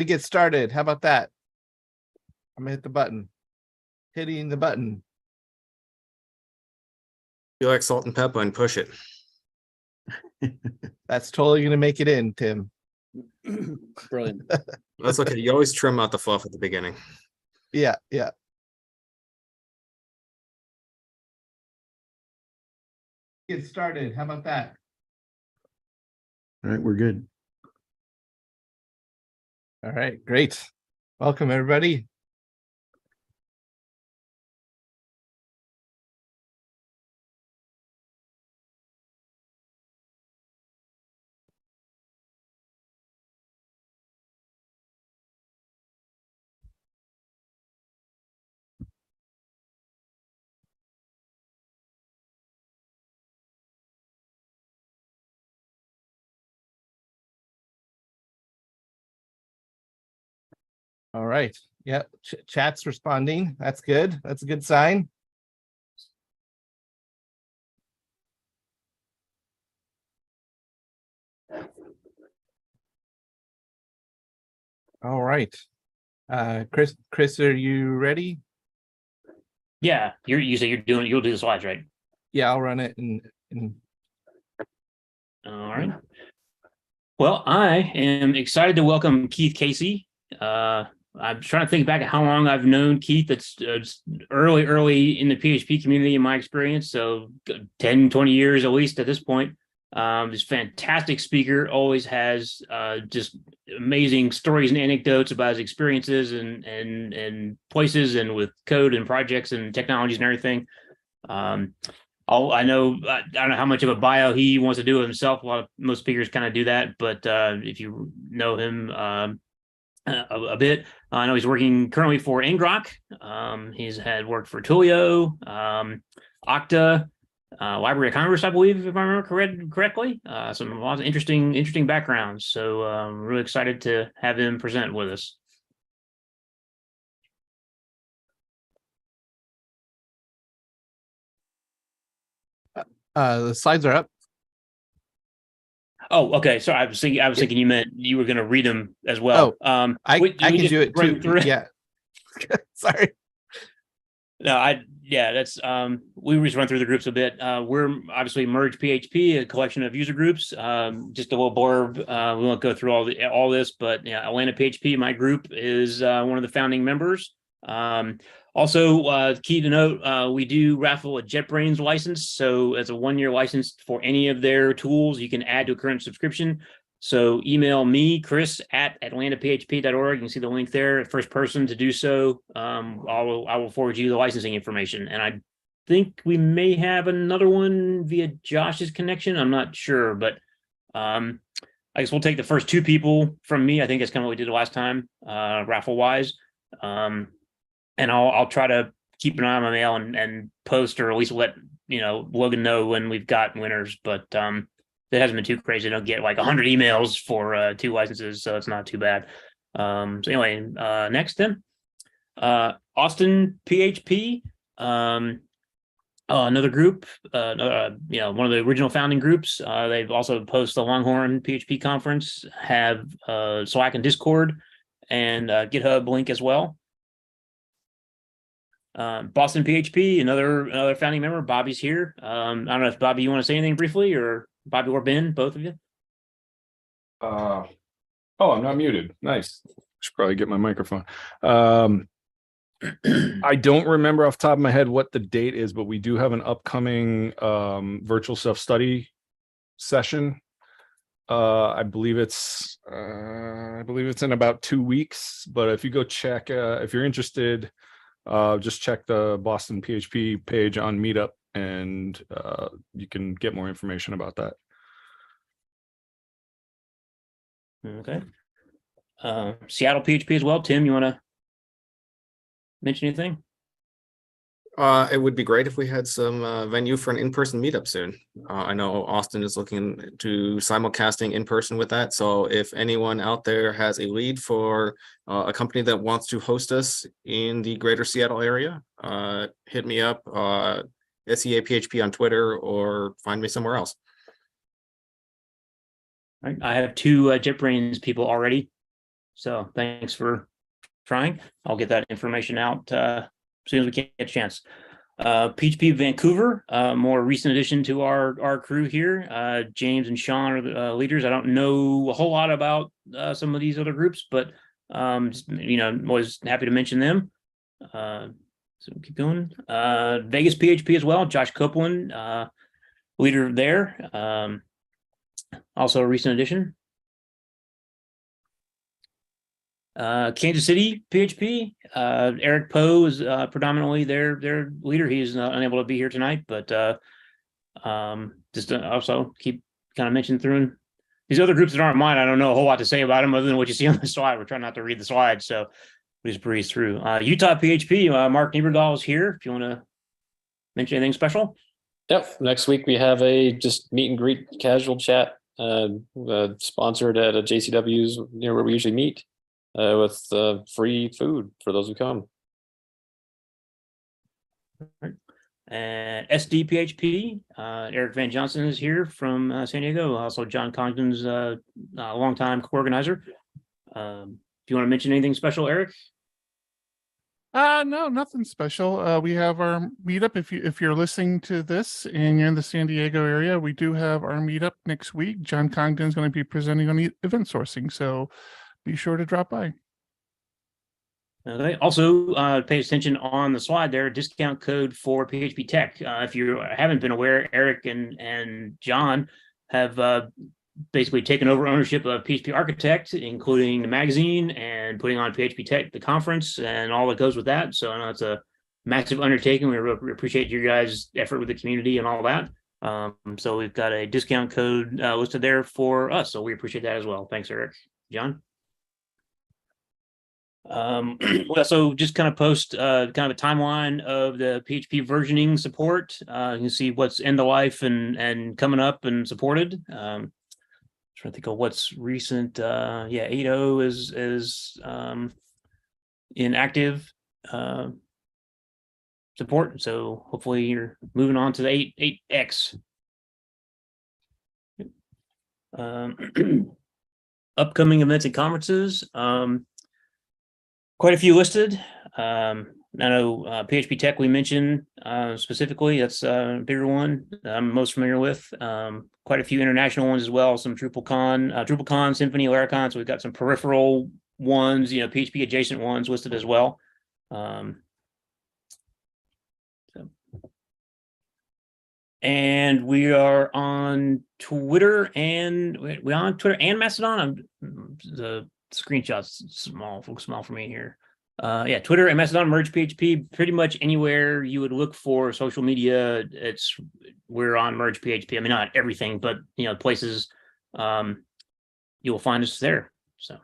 to get started. How about that? I'm gonna hit the button. Hitting the button. You like salt and pepper and push it. That's totally gonna make it in, Tim. Brilliant. That's okay. You always trim out the fluff at the beginning. Yeah, yeah. Get started. How about that? All right, we're good. All right, great. Welcome, everybody. All right. Yeah, chat's responding. That's good. That's a good sign. All right. Chris, are you ready? Yeah, you say you'll do the slides, right? Yeah, I'll run it and All right. Well, I am excited to welcome Keith Casey. I'm trying to think back at how long I've known Keith. It's early in the PHP community in my experience. So 10, 20 years at least at this point. He's a fantastic speaker, always has just amazing stories and anecdotes about his experiences and places and with code and projects and technologies and everything. I don't know how much of a bio he wants to do of himself. Most speakers kind of do that, but if you know him a bit, I know he's working currently for ngrok. He's had worked for Twilio, Okta, Library of Congress, I believe, if I remember correctly. Some lots of interesting backgrounds. So I'm really excited to have him present with us. the slides are up. Oh, okay. Sorry, I was thinking you meant you were going to read them as well. I can do it too. Yeah. Sorry. No, that's we just run through the groups a bit. We're obviously Merge PHP, a collection of user groups. Just a little blurb. We won't go through all this, but yeah, Atlanta PHP, my group, is one of the founding members. Also, key to note, we do raffle a JetBrains license. So it's a 1-year license for any of their tools you can add to a current subscription. So email me, Chris, at atlantaphp.org. You can see the link there. First person to do so, I will forward you the licensing information. And I think we may have another one via Josh's connection. I'm not sure, but I guess we'll take the first 2 people from me. I think that's kind of what we did last time, raffle-wise. And I'll try to keep an eye on my mail and post, or at least let Logan know when we've got winners. But it hasn't been too crazy. I don't get like 100 emails for 2 licenses, so it's not too bad. So anyway, next then, Austin PHP, another group, one of the original founding groups. They've also posted the Longhorn PHP conference, have Slack and Discord, and GitHub link as well. Boston PHP, another founding member. Bobby's here. I don't know if Bobby, you want to say anything briefly, or Bobby or Ben, both of you. Oh, I'm not muted. Nice. Should probably get my microphone. I don't remember off the top of my head what the date is, but we do have an upcoming virtual self-study session. I believe it's in about 2 weeks. But if you go check, if you're interested, just check the Boston PHP page on Meetup, and you can get more information about that. Okay. Seattle PHP as well. Tim, you want to mention anything? It would be great if we had some venue for an in-person meetup soon. I know Austin is looking to simulcasting in person with that. So if anyone out there has a lead for a company that wants to host us in the greater Seattle area, hit me up, SEA PHP on Twitter, or find me somewhere else. All right. I have 2 JetBrains people already. So thanks for trying. I'll get that information out as soon as we get a chance. PHP Vancouver, more recent addition to our crew here. James and Sean are the leaders. I don't know a whole lot about some of these other groups, but I'm always happy to mention them. So keep going. Vegas PHP as well. Josh Copeland, leader there. Also a recent addition. Kansas City PHP. Eric Poe is predominantly their leader. He's unable to be here tonight, but just also keep kind of mentioning through these other groups that aren't mine. I don't know a whole lot to say about them other than what you see on the slide. We're trying not to read the slides, so we just breeze through. Utah PHP. Mark Nieberdahl is here. If you want to mention anything special. Yep. Next week we have a just meet and greet casual chat sponsored at a JCW's near where we usually meet with free food for those who come. And SDPHP, Eric Van Johnson is here from San Diego. Also, John Congdon's a longtime co-organizer. Do you want to mention anything special, Eric? No, nothing special. We have our meetup. If you're listening to this and you're in the San Diego area, we do have our meetup next week. John Congdon is going to be presenting on event sourcing, so be sure to drop by. Okay. Also, pay attention on the slide there. Discount code for PHP Tech. If you haven't been aware, Eric and John have basically taken over ownership of PHP Architect, including the magazine and putting on PHP Tech, the conference, and all that goes with that. So I know it's a massive undertaking. We appreciate your guys' effort with the community and all that. So we've got a discount code listed there for us. So we appreciate that as well. Thanks, Eric. John? We also just kind of post kind of a timeline of the PHP versioning support. You can see what's end of life and coming up and supported. Trying to think of what's recent. 8.0 is in active support. So hopefully you're moving on to the 8.x. Upcoming events and conferences. Quite a few listed. I know PHP Tech we mentioned specifically. That's a bigger one I'm most familiar with. Quite a few international ones as well. Some DrupalCon, Symphony, Laracon. So we've got some peripheral ones, PHP adjacent ones listed as well. And we are on Twitter and Mastodon. The screenshots small for me here. Twitter and Mastodon, Merge PHP, pretty much anywhere you would look for social media, we're on Merge PHP. I mean, not everything, but places you will find us there. So,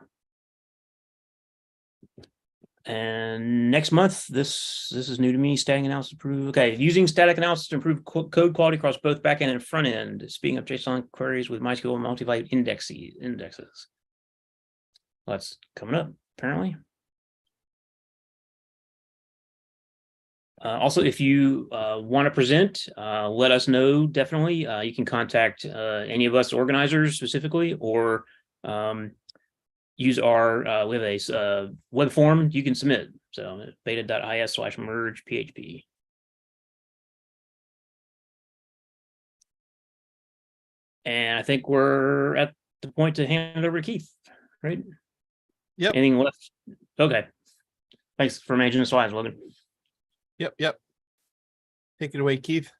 and next month, this is new to me. Static analysis improve. Okay, using static analysis to improve code quality across both backend and front end. Speaking of JSON queries with MySQL multi-value indexes. Well, that's coming up apparently. Also, if you want to present, let us know. Definitely, you can contact any of us organizers specifically, or use our we have a web form you can submit. So beta.is/merge PHP. And I think we're at the point to hand it over to Keith, right? Yep. Anything left? Okay. Thanks for managing the slides, Logan. Yep. Take it away, Keith.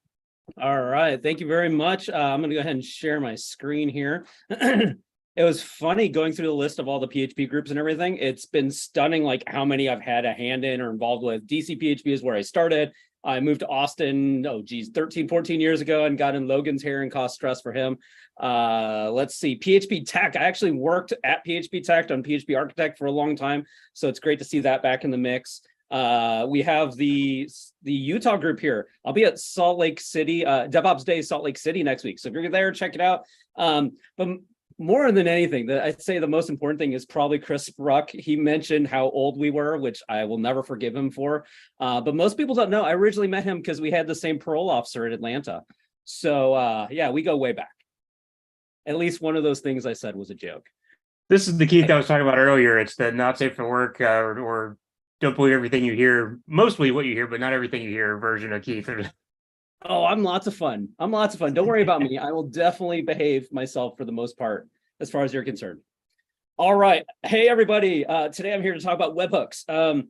All right. Thank you very much. I'm going to go ahead and share my screen here. It was funny going through the list of all the PHP groups and everything. It's been stunning, like how many I've had a hand in or involved with. DC PHP is where I started. I moved to Austin, 13, 14 years ago and got in Logan's hair and caused stress for him. Let's see, PHP Tech. I actually worked at PHP Tech on PHP Architect for a long time. So it's great to see that back in the mix. We have the Utah group here. I'll be at Salt Lake City, DevOps Day, Salt Lake City next week. So if you're there, check it out. But more than anything, I'd say the most important thing is probably Chris Bruck. He mentioned how old we were, which I will never forgive him for. But most people don't know. I originally met him because we had the same parole officer in Atlanta. So yeah, we go way back. At least one of those things I said was a joke. This is the Keith I was talking about earlier. It's the not safe for work or don't believe everything you hear, mostly what you hear, but not everything you hear version of Keith. Oh, I'm lots of fun. Don't worry about me. I will definitely behave myself for the most part, as far as you're concerned. All right. Hey, everybody. Today I'm here to talk about webhooks. A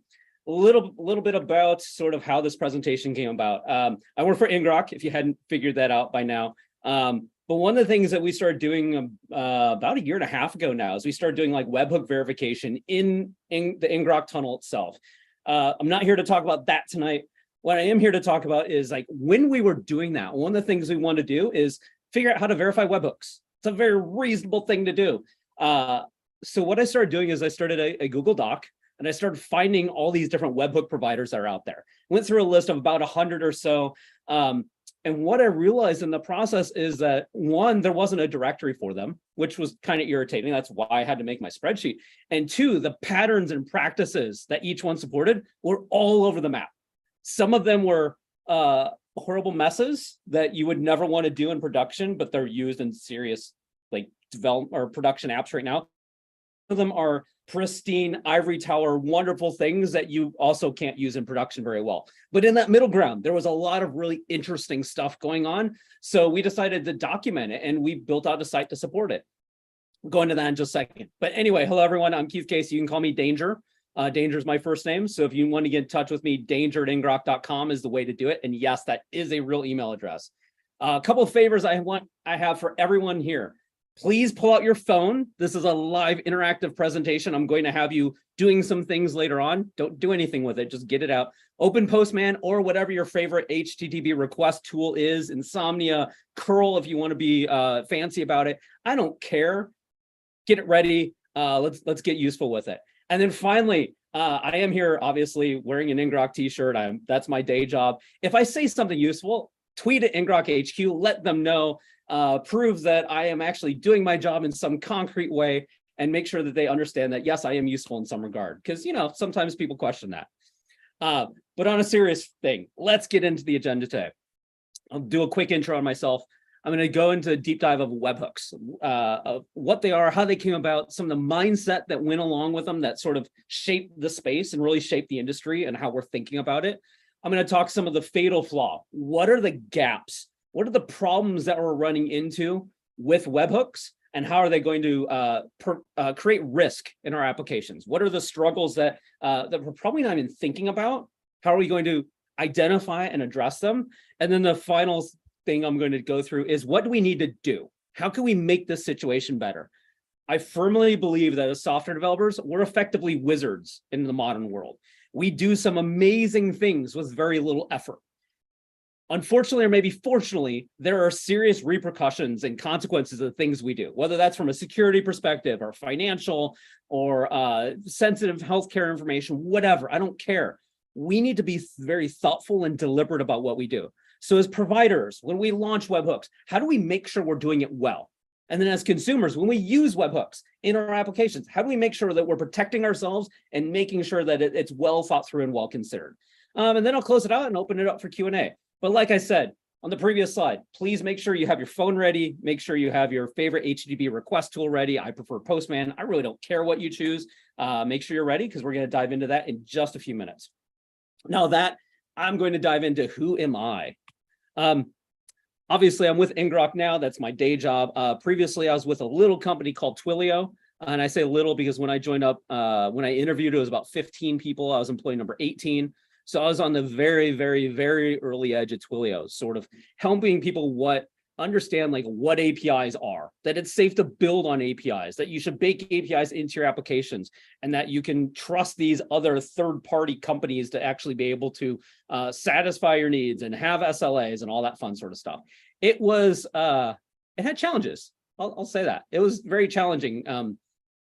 little bit about sort of how this presentation came about. I work for ngrok, if you hadn't figured that out by now. But one of the things that we started doing about a year and a half ago now is we started doing like webhook verification in the ngrok tunnel itself. I'm not here to talk about that tonight. What I am here to talk about is like when we were doing that, one of the things we want to do is figure out how to verify webhooks. It's a very reasonable thing to do. So what I started doing is I started a Google Doc and I started finding all these different webhook providers that are out there. Went through a list of about 100 or so. And what I realized in the process is that one, there wasn't a directory for them, which was kind of irritating. That's why I had to make my spreadsheet. And two, the patterns and practices that each one supported were all over the map. Some of them were horrible messes that you would never want to do in production, but they're used in serious like development or production apps right now. Some of them are pristine ivory tower, wonderful things that you also can't use in production very well. But in that middle ground, there was a lot of really interesting stuff going on. So we decided to document it and we built out a site to support it. We'll go into that in just a second. But anyway, hello everyone, I'm Keith Case. You can call me Danger. Danger is my first name. So if you want to get in touch with me, danger@ngrok.com is the way to do it. And yes, that is a real email address. A couple of favors I have for everyone here. Please pull out your phone. This is a live interactive presentation. I'm going to have you doing some things later on. Don't do anything with it. Just get it out. Open Postman or whatever your favorite HTTP request tool is. Insomnia, curl if you want to be fancy about it. I don't care. Get it ready. Let's get useful with it. And then finally, I am here obviously wearing an ngrok t-shirt. That's my day job. If I say something useful, tweet at ngrok HQ. Let them know. Proves that I am actually doing my job in some concrete way and make sure that they understand that, yes, I am useful in some regard. Because, you know, sometimes people question that. But on a serious thing, let's get into the agenda today. I'll do a quick intro on myself. I'm going to go into a deep dive of webhooks, of what they are, how they came about, some of the mindset that went along with them that sort of shaped the space and really shaped the industry and how we're thinking about it. I'm going to talk some of the fatal flaw. What are the gaps? What are the problems that we're running into with webhooks and how are they going to create risk in our applications? What are the struggles that we're probably not even thinking about? How are we going to identify and address them? And then the final thing I'm going to go through is what do we need to do? How can we make this situation better? I firmly believe that as software developers, we're effectively wizards in the modern world. We do some amazing things with very little effort. Unfortunately, or maybe fortunately, there are serious repercussions and consequences of the things we do, whether that's from a security perspective or financial or sensitive healthcare information, whatever, I don't care. We need to be very thoughtful and deliberate about what we do. So as providers, when we launch webhooks, how do we make sure we're doing it well? And then as consumers, when we use webhooks in our applications, how do we make sure that we're protecting ourselves and making sure that it's well thought through and well considered? And then I'll close it out and open it up for Q&A. But like I said, on the previous slide, please make sure you have your phone ready. Make sure you have your favorite HTTP request tool ready. I prefer Postman. I really don't care what you choose. Make sure you're ready because we're going to dive into that in just a few minutes. Now that I'm going to dive into who am I? Obviously, I'm with ngrok now. That's my day job. Previously, I was with a little company called Twilio. And I say little because when I joined up, when I interviewed, it was about 15 people. I was employee number 18. So I was on the very, very, very early edge of Twilio, sort of helping people understand like what APIs are, that it's safe to build on APIs, that you should bake APIs into your applications, and that you can trust these other third-party companies to actually be able to satisfy your needs and have SLAs and all that fun sort of stuff. It had challenges. I'll say that. It was very challenging.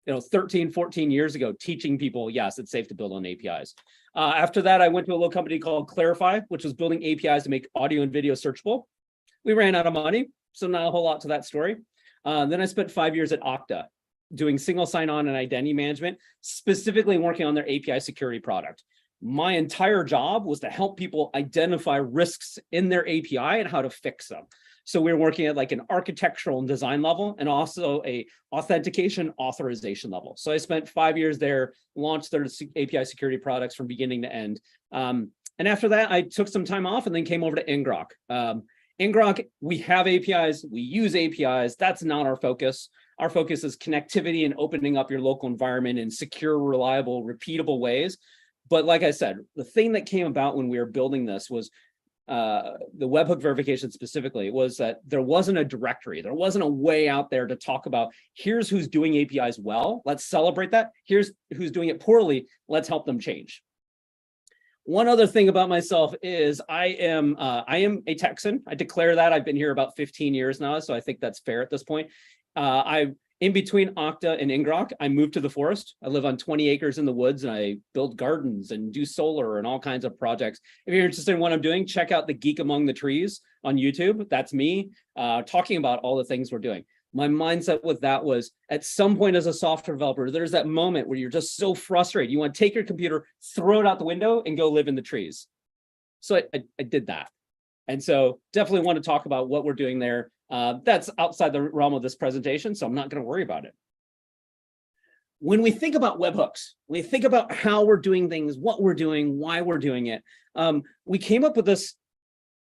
13, 14 years ago, teaching people, yes, it's safe to build on APIs. After that, I went to a little company called Clarify, which was building APIs to make audio and video searchable. We ran out of money, so not a whole lot to that story. Then I spent 5 years at Okta doing single sign-on and identity management, specifically working on their API security product. My entire job was to help people identify risks in their API and how to fix them. So we're working at like an architectural and design level, and also a authentication authorization level. So I spent 5 years there, launched their API security products from beginning to end. And after that, I took some time off and then came over to ngrok. ngrok, we have APIs, we use APIs. That's not our focus. Our focus is connectivity and opening up your local environment in secure, reliable, repeatable ways. But like I said, the thing that came about when we were building this was the webhook verification specifically, was that there wasn't a directory. There wasn't a way out there to talk about, here's who's doing APIs well, let's celebrate that. Here's who's doing it poorly, let's help them change. One other thing about myself is I am a Texan. I declare that. I've been here about 15 years now, so I think that's fair at this point. In between Okta and ngrok, I moved to the forest. I live on 20 acres in the woods, and I build gardens and do solar and all kinds of projects. If you're interested in what I'm doing, check out the Geek Among the Trees on YouTube. That's me talking about all the things we're doing. My mindset with that was, at some point as a software developer, there's that moment where you're just so frustrated. You want to take your computer, throw it out the window, and go live in the trees. So I did that. And so definitely want to talk about what we're doing there. That's outside the realm of this presentation, so I'm not going to worry about it. When we think about webhooks, we think about how we're doing things, what we're doing, why we're doing it. We came up with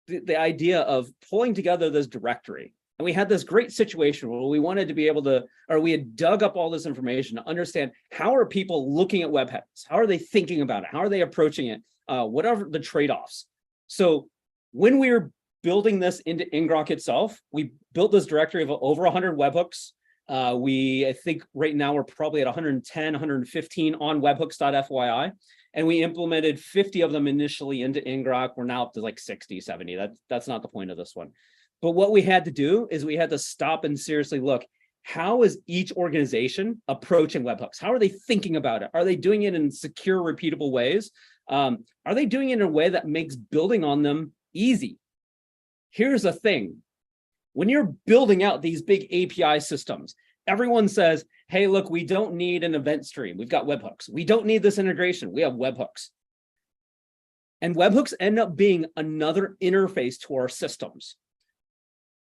the idea of pulling together this directory. And we had this great situation where we wanted to be able to, or we had dug up all this information to understand, how are people looking at webhooks? How are they thinking about it? How are they approaching it? What are the trade-offs? So when we were building this into ngrok itself, we built this directory of over 100 webhooks. I think right now we're probably at 110, 115 on webhooks.fyi. And we implemented 50 of them initially into ngrok. We're now up to like 60, 70. That's not the point of this one. But what we had to do is we had to stop and seriously look, how is each organization approaching webhooks? How are they thinking about it? Are they doing it in secure, repeatable ways? Are they doing it in a way that makes building on them easy? Here's the thing. When you're building out these big API systems, everyone says, hey, look, we don't need an event stream. We've got webhooks. We don't need this integration. We have webhooks. And webhooks end up being another interface to our systems.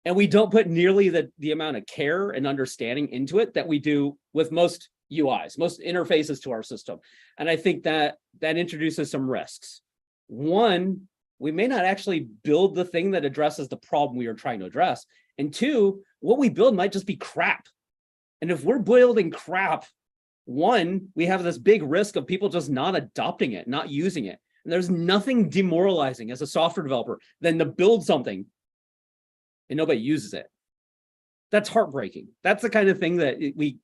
And we don't put nearly the amount of care and understanding into it that we do with most UIs, most interfaces to our system. And I think that introduces some risks. One, we may not actually build the thing that addresses the problem we are trying to address. And two, what we build might just be crap. And if we're building crap, one, we have this big risk of people just not adopting it, not using it. And there's nothing demoralizing as a software developer than to build something and nobody uses it. That's heartbreaking. That's the kind of thing that we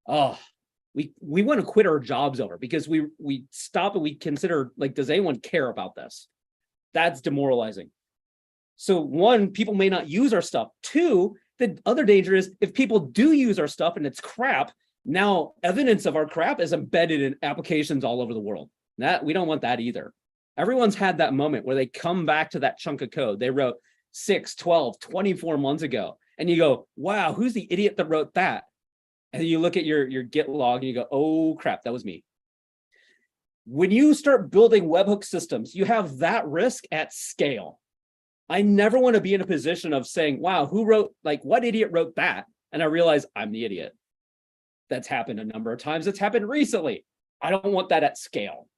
want to quit our jobs over, because we stop and we consider, like, does anyone care about this? That's demoralizing. So one, people may not use our stuff. Two, the other danger is if people do use our stuff and it's crap, now evidence of our crap is embedded in applications all over the world. We don't want that either. Everyone's had that moment where they come back to that chunk of code they wrote 6, 12, 24 months ago. And you go, wow, who's the idiot that wrote that? And you look at your Git log and you go, oh crap, that was me. When you start building webhook systems, you have that risk at scale. I never want to be in a position of saying, wow, what idiot wrote that? And I realize I'm the idiot. That's happened a number of times. It's happened recently. I don't want that at scale.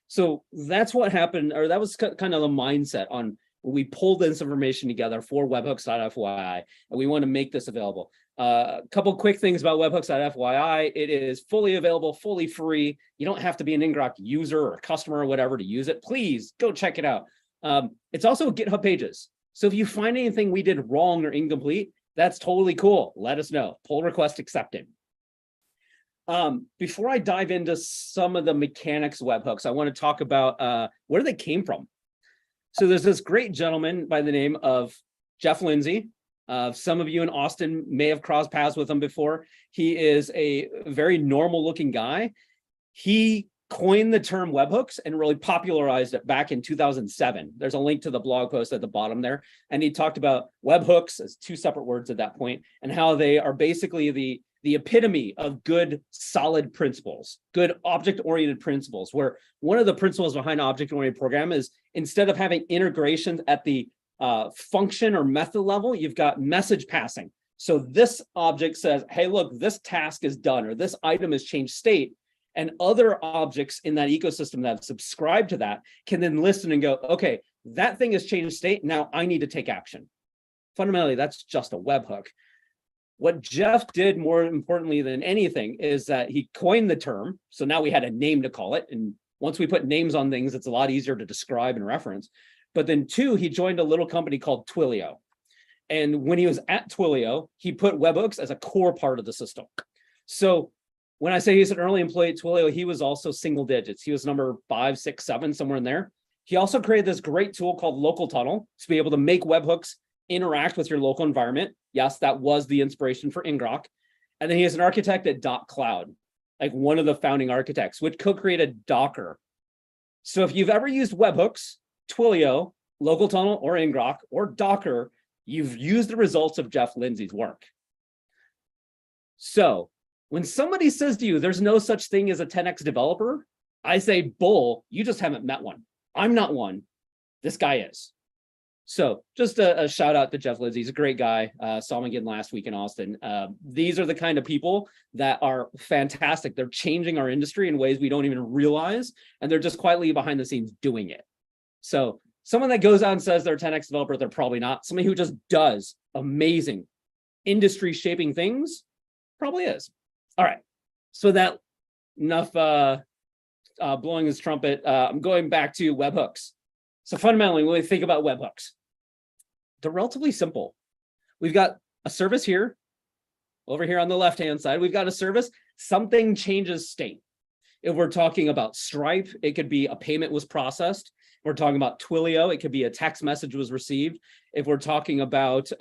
So that's what happened, or that was kind of the mindset on when we pulled this information together for webhooks.fyi, and we want to make this available. A couple quick things about webhooks.fyi. It is fully available, fully free. You don't have to be an ngrok user or customer or whatever to use it. Please go check it out. It's also GitHub pages. So if you find anything we did wrong or incomplete, that's totally cool. Let us know. Pull request accepted. Before I dive into some of the mechanics of webhooks, I want to talk about where they came from. So there's this great gentleman by the name of Jeff Lindsay. Some of you in Austin may have crossed paths with him before. He is a very normal looking guy. He coined the term webhooks and really popularized it back in 2007. There's a link to the blog post at the bottom there. And he talked about webhooks as two separate words at that point, and how they are basically the epitome of good, solid principles, good object-oriented principles, where one of the principles behind object-oriented program is, instead of having integrations at the function or method level, you've got message passing. So this object says, hey, look, this task is done, or this item has changed state. And other objects in that ecosystem that have subscribed to that can then listen and go, okay, that thing has changed state. Now I need to take action. Fundamentally, that's just a webhook. What Jeff did more importantly than anything is that he coined the term. So now we had a name to call it. And once we put names on things, it's a lot easier to describe and reference. But then two, he joined a little company called Twilio. And when he was at Twilio, he put webhooks as a core part of the system. So when I say he's an early employee at Twilio, he was also single digits. He was number 5, 6, 7, somewhere in there. He also created this great tool called Local Tunnel to be able to make webhooks interact with your local environment. Yes, that was the inspiration for ngrok. And then he is an architect at .cloud, like one of the founding architects, which co-created Docker. So if you've ever used webhooks, Twilio, Local Tunnel, or ngrok, or Docker, you've used the results of Jeff Lindsay's work. So when somebody says to you, there's no such thing as a 10x developer, I say, bull, you just haven't met one. I'm not one. This guy is. So just a shout out to Jeff Lindsay. He's a great guy. Saw him again last week in Austin. These are the kind of people that are fantastic. They're changing our industry in ways we don't even realize, and they're just quietly behind the scenes doing it. So someone that goes out and says they're a 10x developer, they're probably not. Somebody who just does amazing industry shaping things probably is. All right. So that enough blowing his trumpet. I'm going back to webhooks. So fundamentally, when we think about webhooks, they're relatively simple. We've got a service here, over here on the left-hand side, we've got a service, something changes state. If we're talking about Stripe, it could be a payment was processed. If we're talking about Twilio, it could be a text message was received. If we're talking about like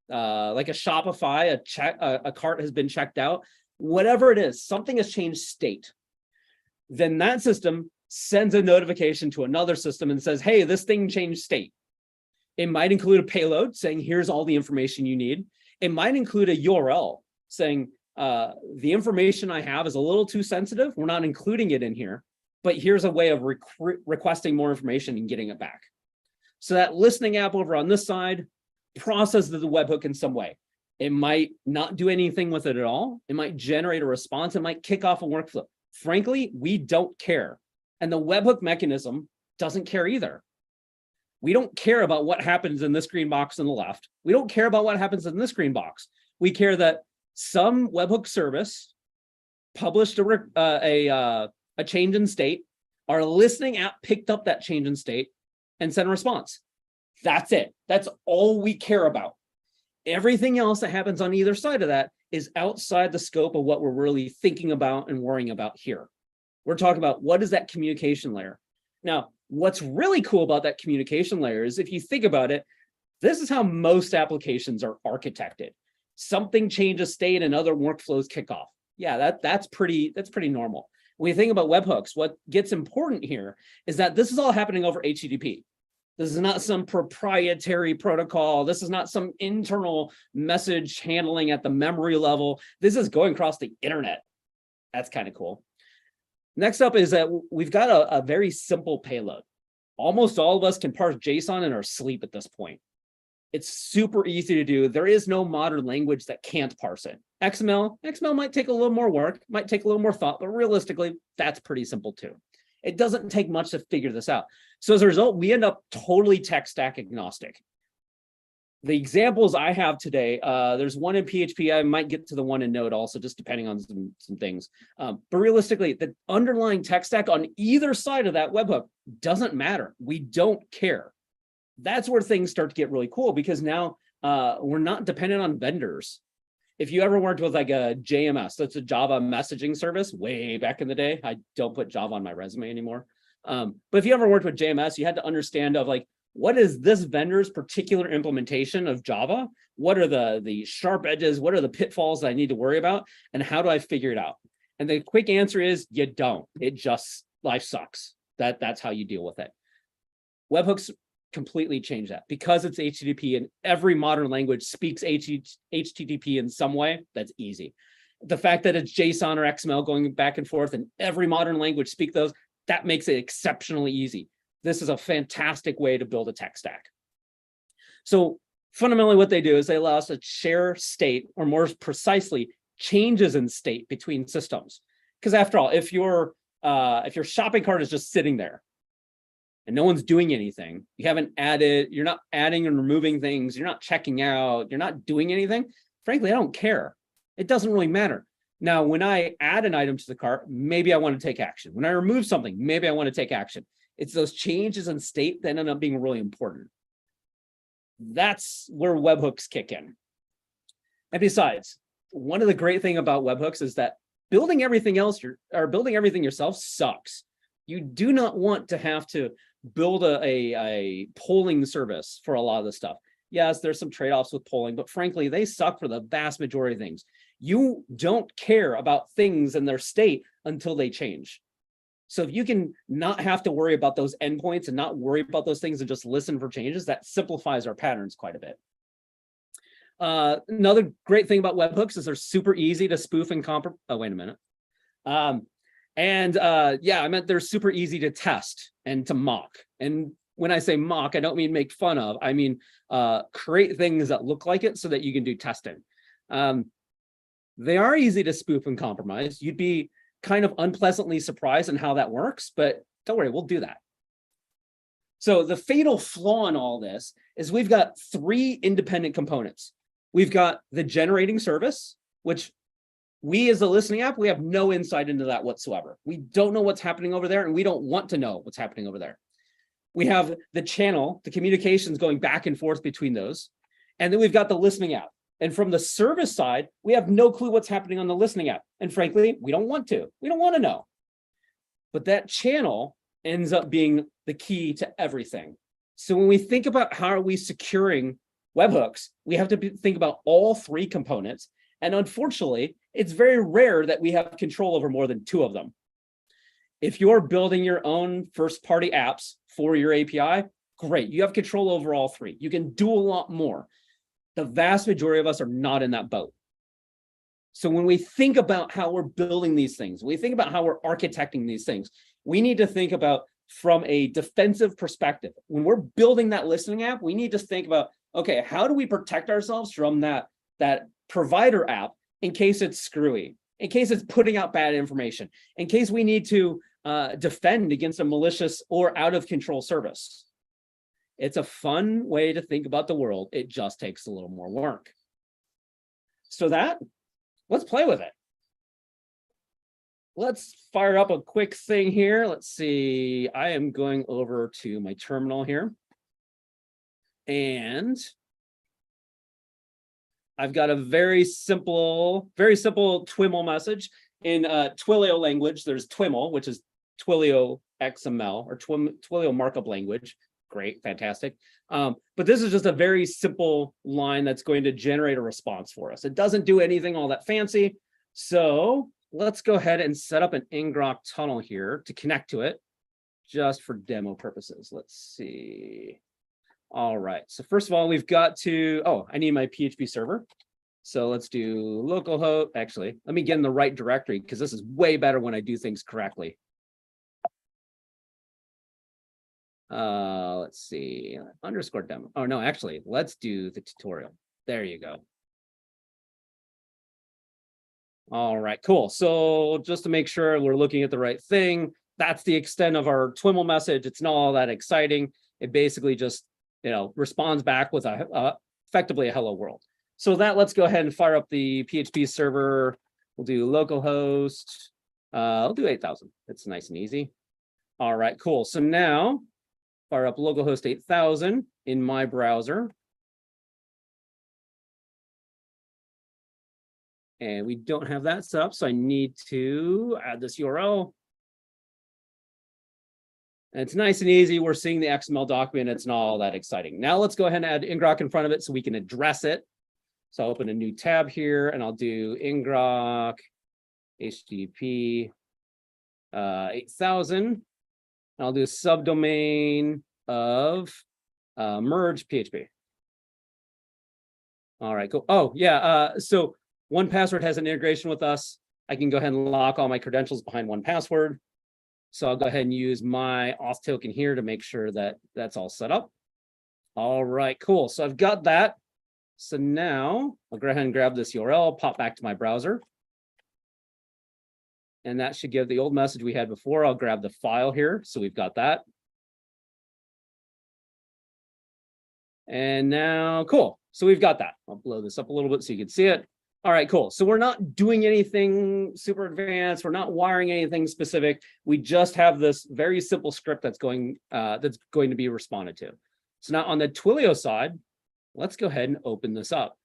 a Shopify, a cart has been checked out, whatever it is, something has changed state. Then that system sends a notification to another system and says, hey, this thing changed state. It might include a payload saying, here's all the information you need. It might include a URL saying, the information I have is a little too sensitive. We're not including it in here, but here's a way of requesting more information and getting it back. So that listening app over on this side processes the webhook in some way. It might not do anything with it at all. It might generate a response. It might kick off a workflow. Frankly, we don't care. And the webhook mechanism doesn't care either. We don't care about what happens in this green box on the left. We don't care about what happens in this green box. We care that some webhook service published a change in state. Our listening app picked up that change in state and sent a response. That's it. That's all we care about. Everything else that happens on either side of that is outside the scope of what we're really thinking about and worrying about here. We're talking about what is that communication layer. Now, what's really cool about that communication layer is if you think about it, this is how most applications are architected. Something changes state and other workflows kick off. Yeah, that's pretty normal. When you think about webhooks, what gets important here is that this is all happening over HTTP. This is not some proprietary protocol. This is not some internal message handling at the memory level. This is going across the internet. That's kind of cool. Next up is that we've got a very simple payload. Almost all of us can parse JSON in our sleep at this point. It's super easy to do. There is no modern language that can't parse it. XML might take a little more work, might take a little more thought, but realistically, that's pretty simple too. It doesn't take much to figure this out. So as a result, we end up totally tech stack agnostic. The examples I have today, there's one in PHP. I might get to the one in Node also, just depending on some things. But realistically, the underlying tech stack on either side of that webhook doesn't matter. We don't care. That's where things start to get really cool because now we're not dependent on vendors. If you ever worked with like a JMS, that's a Java messaging service way back in the day. I don't put Java on my resume anymore. But if you ever worked with JMS, you had to understand of like, what is this vendor's particular implementation of Java? What are the sharp edges? What are the pitfalls that I need to worry about? And how do I figure it out? And the quick answer is you don't. It just, life sucks. That's how you deal with it. Webhooks completely change that because it's HTTP and every modern language speaks HTTP in some way. That's easy. The fact that it's JSON or XML going back and forth and every modern language speak those, that makes it exceptionally easy. This is a fantastic way to build a tech stack. So fundamentally what they do is they allow us to share state, or more precisely, changes in state between systems. Because after all, if your shopping cart is just sitting there and no one's doing anything, you're not adding and removing things, you're not checking out, you're not doing anything, frankly, I don't care. It doesn't really matter. Now, when I add an item to the cart, maybe I want to take action. When I remove something, maybe I want to take action. It's those changes in state that end up being really important. That's where webhooks kick in. And besides, one of the great things about webhooks is that building everything yourself sucks. You do not want to have to build a polling service for a lot of the stuff. Yes, there's some trade-offs with polling, but frankly, they suck for the vast majority of things. You don't care about things in their state until they change. So if you can not have to worry about those endpoints and not worry about those things and just listen for changes, that simplifies our patterns quite a bit. Another great thing about webhooks is they're super easy to spoof and compromise. Oh, wait a minute. Yeah, I meant they're super easy to test and to mock. And when I say mock, I don't mean make fun of. I mean create things that look like it so that you can do testing. They are easy to spoof and compromise. You'd be kind of unpleasantly surprised in how that works, but don't worry, we'll do that. So the fatal flaw in all this is we've got 3 independent components. We've got the generating service, which we as a listening app, we have no insight into that whatsoever. We don't know what's happening over there, and we don't want to know what's happening over there. We have the channel, the communications going back and forth between those. And then we've got the listening app. And from the service side, we have no clue what's happening on the listening app. And frankly, we don't want to. We don't want to know. But that channel ends up being the key to everything. So when we think about how are we securing webhooks, we have to think about all 3 components. And unfortunately, it's very rare that we have control over more than 2 of them. If you're building your own first-party apps for your API, great. You have control over all 3. You can do a lot more. The vast majority of us are not in that boat. So when we think about how we're building these things, we think about how we're architecting these things, we need to think about from a defensive perspective. When we're building that listening app, we need to think about, okay, how do we protect ourselves from that provider app in case it's screwy, in case it's putting out bad information, in case we need to defend against a malicious or out of control service. It's a fun way to think about the world. It just takes a little more work. So let's play with it. Let's fire up a quick thing here. Let's see. I am going over to my terminal here. And I've got a very simple TWIML message. In Twilio language, there's TWIML, which is Twilio XML or Twilio markup language. Great, fantastic. But this is just a very simple line that's going to generate a response for us. It doesn't do anything all that fancy. So let's go ahead and set up an ngrok tunnel here to connect to it just for demo purposes. Let's see. All right. So first of all, we've got to, I need my PHP server. So let's do localhost. Actually, let me get in the right directory because this is way better when I do things correctly. Let's see, underscore demo. Oh no, actually, let's do the tutorial. There you go. All right, cool. So just to make sure we're looking at the right thing, that's the extent of our TWIML message. It's not all that exciting. It basically just, responds back with effectively a hello world. So let's go ahead and fire up the PHP server. We'll do localhost. I'll do 8,000. It's nice and easy. All right, cool. So now fire up localhost 8000 in my browser. And we don't have that set up, so I need to add this URL. And it's nice and easy. We're seeing the XML document. It's not all that exciting. Now let's go ahead and add ngrok in front of it so we can address it. So I'll open a new tab here and I'll do ngrok HTTP 8000. And I'll do a subdomain of merge PHP. All right, cool. Oh, yeah. So 1Password has an integration with us. I can go ahead and lock all my credentials behind 1Password. So I'll go ahead and use my auth token here to make sure that that's all set up. All right, cool. So I've got that. So now I'll go ahead and grab this URL, pop back to my browser. And that should give the old message we had before. I'll grab the file here. So we've got that. And now, cool. So we've got that. I'll blow this up a little bit so you can see it. All right, cool. So we're not doing anything super advanced. We're not wiring anything specific. We just have this very simple script that's going to be responded to. So now on the Twilio side, let's go ahead and open this up.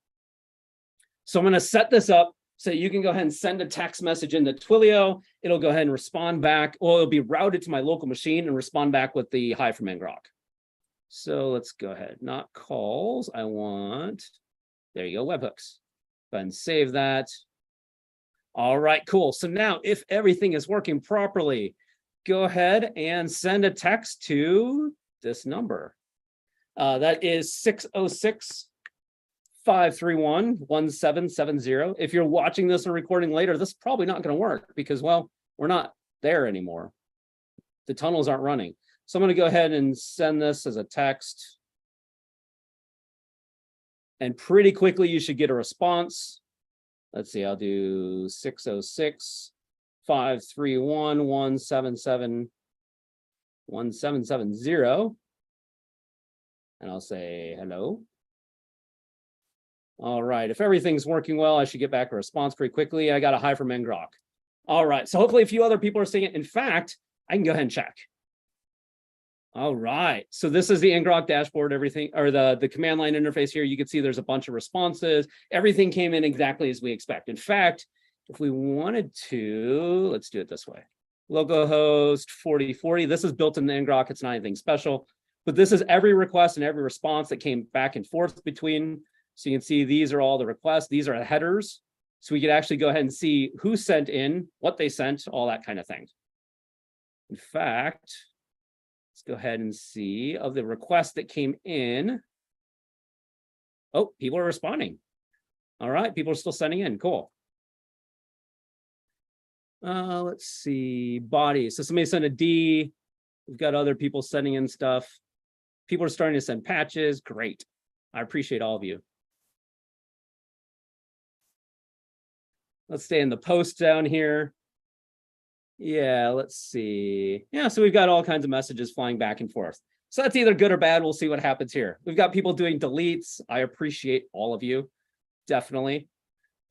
So I'm going to set this up so you can go ahead and send a text message into Twilio. It'll go ahead and respond back, or it'll be routed to my local machine and respond back with the hi from ngrok. So let's go ahead, not calls. I want, there you go, webhooks. Go ahead and save that. All right, cool. So now if everything is working properly, go ahead and send a text to this number. That is 606-531-1770. If you're watching this or recording later, this is probably not going to work because, well, we're not there anymore. The tunnels aren't running. So I'm going to go ahead and send this as a text. And pretty quickly, you should get a response. Let's see, I'll do 606-531-1770. And I'll say hello. All right, if everything's working well, I should get back a response pretty quickly. I got a hi from ngrok. All right, so hopefully a few other people are seeing it. In fact, I can go ahead and check. All right, so this is the ngrok dashboard, everything, or the command line interface here. You can see there's a bunch of responses. Everything came in exactly as we expect. In fact, if we wanted to, let's do it this way. Localhost 4040, this is built in the ngrok. It's not anything special, but this is every request and every response that came back and forth between. So you can see these are all the requests. These are the headers. So we could actually go ahead and see who sent in, what they sent, all that kind of thing. In fact, let's go ahead and see of the requests that came in. Oh, people are responding. All right, people are still sending in. Cool. Let's see, body. So somebody sent a D. We've got other people sending in stuff. People are starting to send patches. Great. I appreciate all of you. Let's stay in the post down here. Yeah, let's see. Yeah, so we've got all kinds of messages flying back and forth. So that's either good or bad. We'll see what happens here. We've got people doing deletes. I appreciate all of you. Definitely.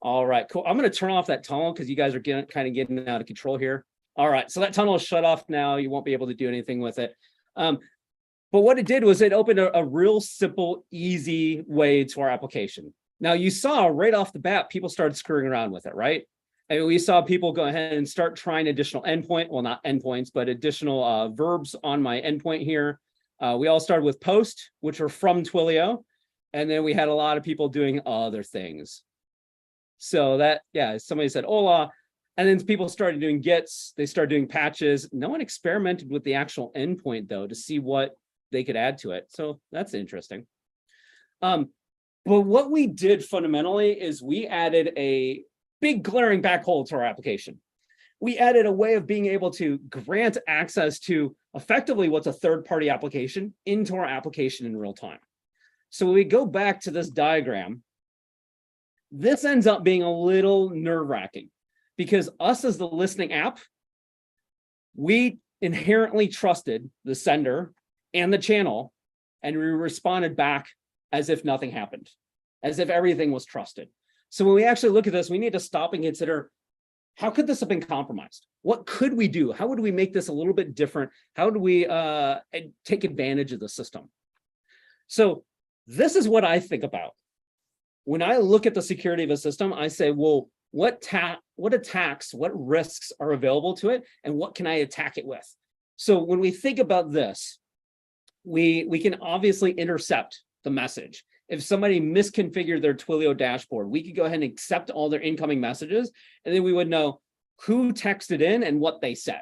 All right, cool. I'm going to turn off that tunnel because you guys are kind of getting out of control here. All right, so that tunnel is shut off now. You won't be able to do anything with it. But what it did was it opened a real simple, easy way to our application. Now you saw right off the bat, people started screwing around with it, right? And we saw people go ahead and start trying additional endpoint, well, not endpoints, but additional verbs on my endpoint here. We all started with post, which were from Twilio. And then we had a lot of people doing other things. So that, yeah, somebody said, hola. And then people started doing gets, they started doing patches. No one experimented with the actual endpoint though, to see what they could add to it. So that's interesting. But what we did fundamentally is we added a big glaring back hole to our application. We added a way of being able to grant access to effectively what's a third-party application into our application in real time. So when we go back to this diagram, this ends up being a little nerve-wracking because us as the listening app, we inherently trusted the sender and the channel, and we responded back as if nothing happened, as if everything was trusted. So when we actually look at this, we need to stop and consider, how could this have been compromised? What could we do? How would we make this a little bit different? How do we take advantage of the system? So this is what I think about. When I look at the security of a system, I say, well, what attacks, what risks are available to it, and what can I attack it with? So when we think about this, we can obviously intercept the message. If somebody misconfigured their Twilio dashboard, we could go ahead and accept all their incoming messages, and then we would know who texted in and what they said.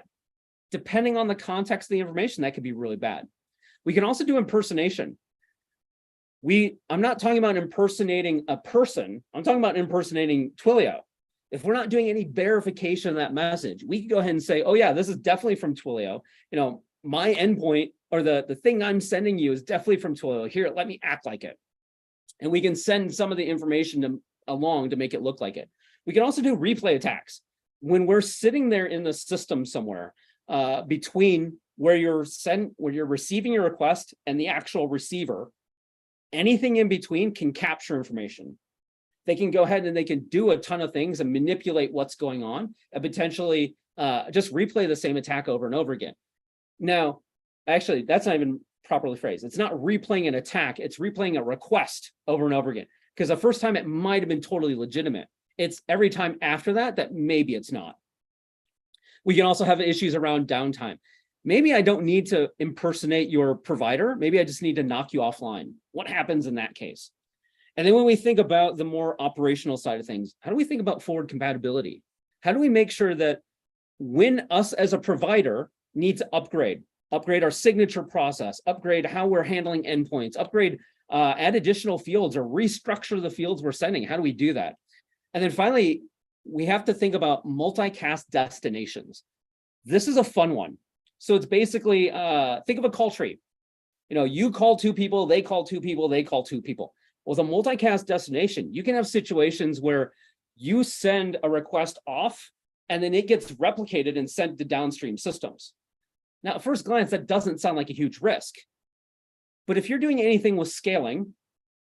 Depending on the context of the information, that could be really bad. We can also do impersonation. I'm not talking about impersonating a person. I'm talking about impersonating Twilio. If we're not doing any verification of that message, we can go ahead and say, oh yeah, this is definitely from Twilio. You know, my endpoint or the thing I'm sending you is definitely from Twilio. Here, let me act like it. And we can send some of the information along to make it look like it. We can also do replay attacks. When we're sitting there in the system somewhere between where you're receiving your request and the actual receiver, anything in between can capture information. They can go ahead and they can do a ton of things and manipulate what's going on and potentially just replay the same attack over and over again. Now, actually, that's not even properly phrased. It's not replaying an attack, it's replaying a request over and over again. Because the first time it might have been totally legitimate. It's every time after that maybe it's not. We can also have issues around downtime. Maybe I don't need to impersonate your provider. Maybe I just need to knock you offline. What happens in that case? And then when we think about the more operational side of things, how do we think about forward compatibility? How do we make sure that when us as a provider need to upgrade our signature process, upgrade how we're handling endpoints, add additional fields or restructure the fields we're sending? How do we do that? And then finally, we have to think about multicast destinations. This is a fun one. So it's basically, think of a call tree. You call two people, they call two people, they call two people. With a multicast destination, you can have situations where you send a request off and then it gets replicated and sent to downstream systems. Now, at first glance, that doesn't sound like a huge risk. But if you're doing anything with scaling,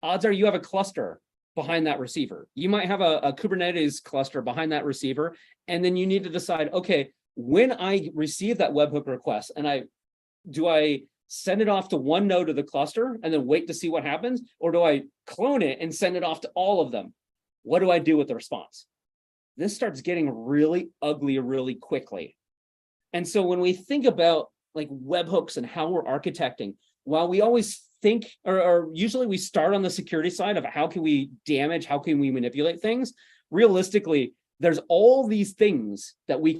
odds are you have a cluster behind that receiver. You might have a Kubernetes cluster behind that receiver, and then you need to decide, okay, when I receive that webhook request, and do I send it off to one node of the cluster and then wait to see what happens, or do I clone it and send it off to all of them? What do I do with the response? This starts getting really ugly really quickly. And so when we think about like webhooks and how we're architecting, while we always think, or usually we start on the security side of how can we damage, how can we manipulate things, realistically, there's all these things that we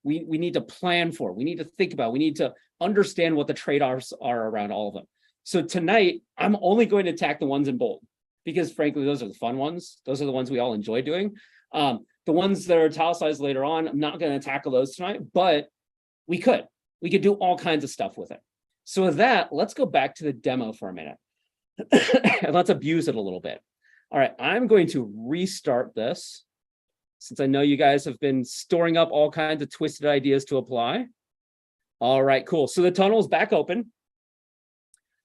need to plan for, we need to think about, we need to understand what the trade-offs are around all of them. So tonight, I'm only going to attack the ones in bold, because frankly, those are the fun ones. Those are the ones we all enjoy doing. The ones that are italicized later on, I'm not going to tackle those tonight, but we could do all kinds of stuff with it. So with that, let's go back to the demo for a minute and let's abuse it a little bit. All right, I'm going to restart this since I know you guys have been storing up all kinds of twisted ideas to apply. All right, cool. So the tunnel is back open.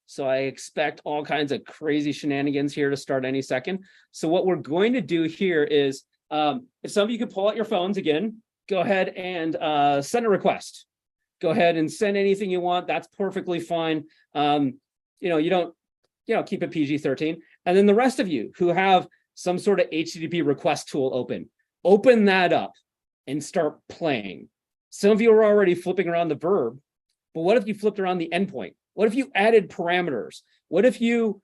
So I expect all kinds of crazy shenanigans here to start any second. So what we're going to do here is, if some of you could pull out your phones again, go ahead and send a request. Go ahead and send anything you want. That's perfectly fine. You don't, keep it PG-13. And then the rest of you who have some sort of HTTP request tool open that up and start playing. Some of you are already flipping around the verb, but what if you flipped around the endpoint? What if you added parameters? What if you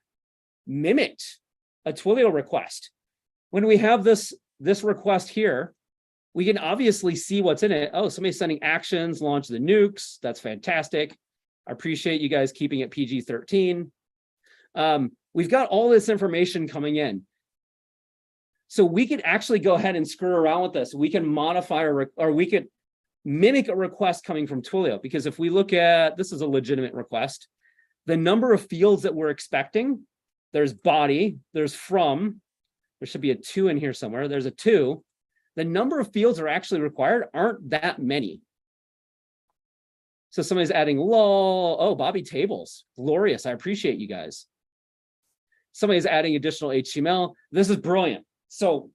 mimicked a Twilio request? When we have this request here, we can obviously see what's in it. Oh, somebody's sending actions, launch the nukes. That's fantastic. I appreciate you guys keeping it PG-13. We've got all this information coming in. So we could actually go ahead and screw around with this. We can modify or we could mimic a request coming from Twilio, because if we look at, this is a legitimate request, the number of fields that we're expecting, there's body, there's from, there should be a 2 in here somewhere, there's a 2. The number of fields that are actually required aren't that many. So somebody's adding lol, oh, Bobby tables, glorious, I appreciate you guys. Somebody's adding additional HTML, this is brilliant. So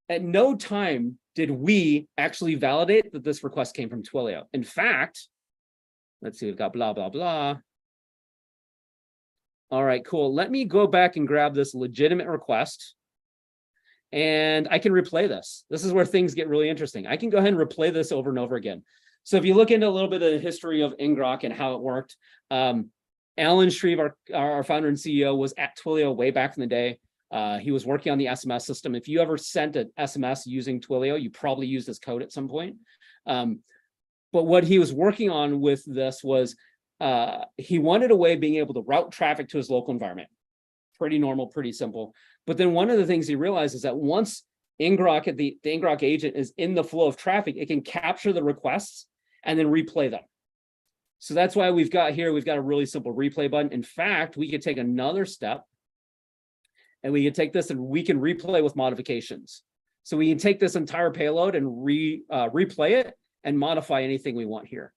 at no time did we actually validate that this request came from Twilio. In fact, let's see, we've got blah, blah, blah. All right, cool. Let me go back and grab this legitimate request and I can replay this. This is where things get really interesting. I can go ahead and replay this over and over again. So if you look into a little bit of the history of ngrok and how it worked, Alan Shreve, our founder and CEO, was at Twilio way back in the day. He was working on the SMS system. If you ever sent an SMS using Twilio, you probably used this code at some point. But what he was working on with this was he wanted a way of being able to route traffic to his local environment. Pretty normal, pretty simple. But then one of the things he realized is that once ngrok, the ngrok agent is in the flow of traffic, it can capture the requests and then replay them. So that's why we've got a really simple replay button. In fact, we could take another step and we can take this and we can replay with modifications. So we can take this entire payload and replay it and modify anything we want here.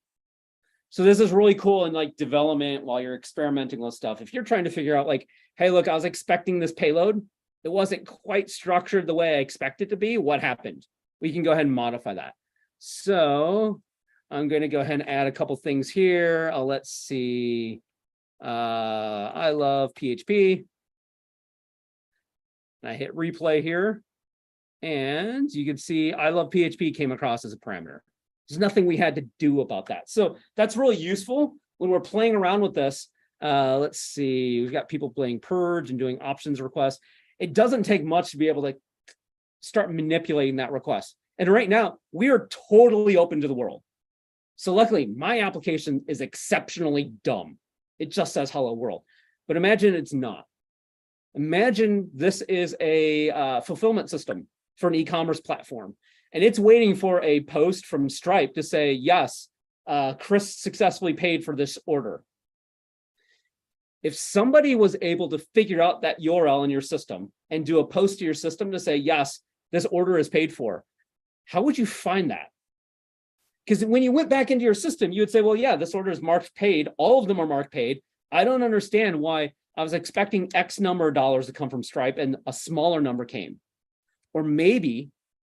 So this is really cool in like development while you're experimenting with stuff. If you're trying to figure out like, hey, look, I was expecting this payload. It wasn't quite structured the way I expect it to be. What happened? We can go ahead and modify that. So I'm going to go ahead and add a couple things here. Let's see. I love PHP. And I hit replay here. And you can see I love PHP came across as a parameter. There's nothing we had to do about that. So that's really useful when we're playing around with this. Let's see. We've got people playing purge and doing options requests. It doesn't take much to be able to start manipulating that request. And right now, we are totally open to the world. So luckily, my application is exceptionally dumb. It just says hello world. But imagine it's not. Imagine this is a fulfillment system for an e-commerce platform. And it's waiting for a post from Stripe to say, yes, Chris successfully paid for this order. If somebody was able to figure out that URL in your system and do a post to your system to say, yes, this order is paid for, how would you find that? Because when you went back into your system, you would say, well, yeah, this order is marked paid. All of them are marked paid. I don't understand why I was expecting X number of dollars to come from Stripe and a smaller number came. Or maybe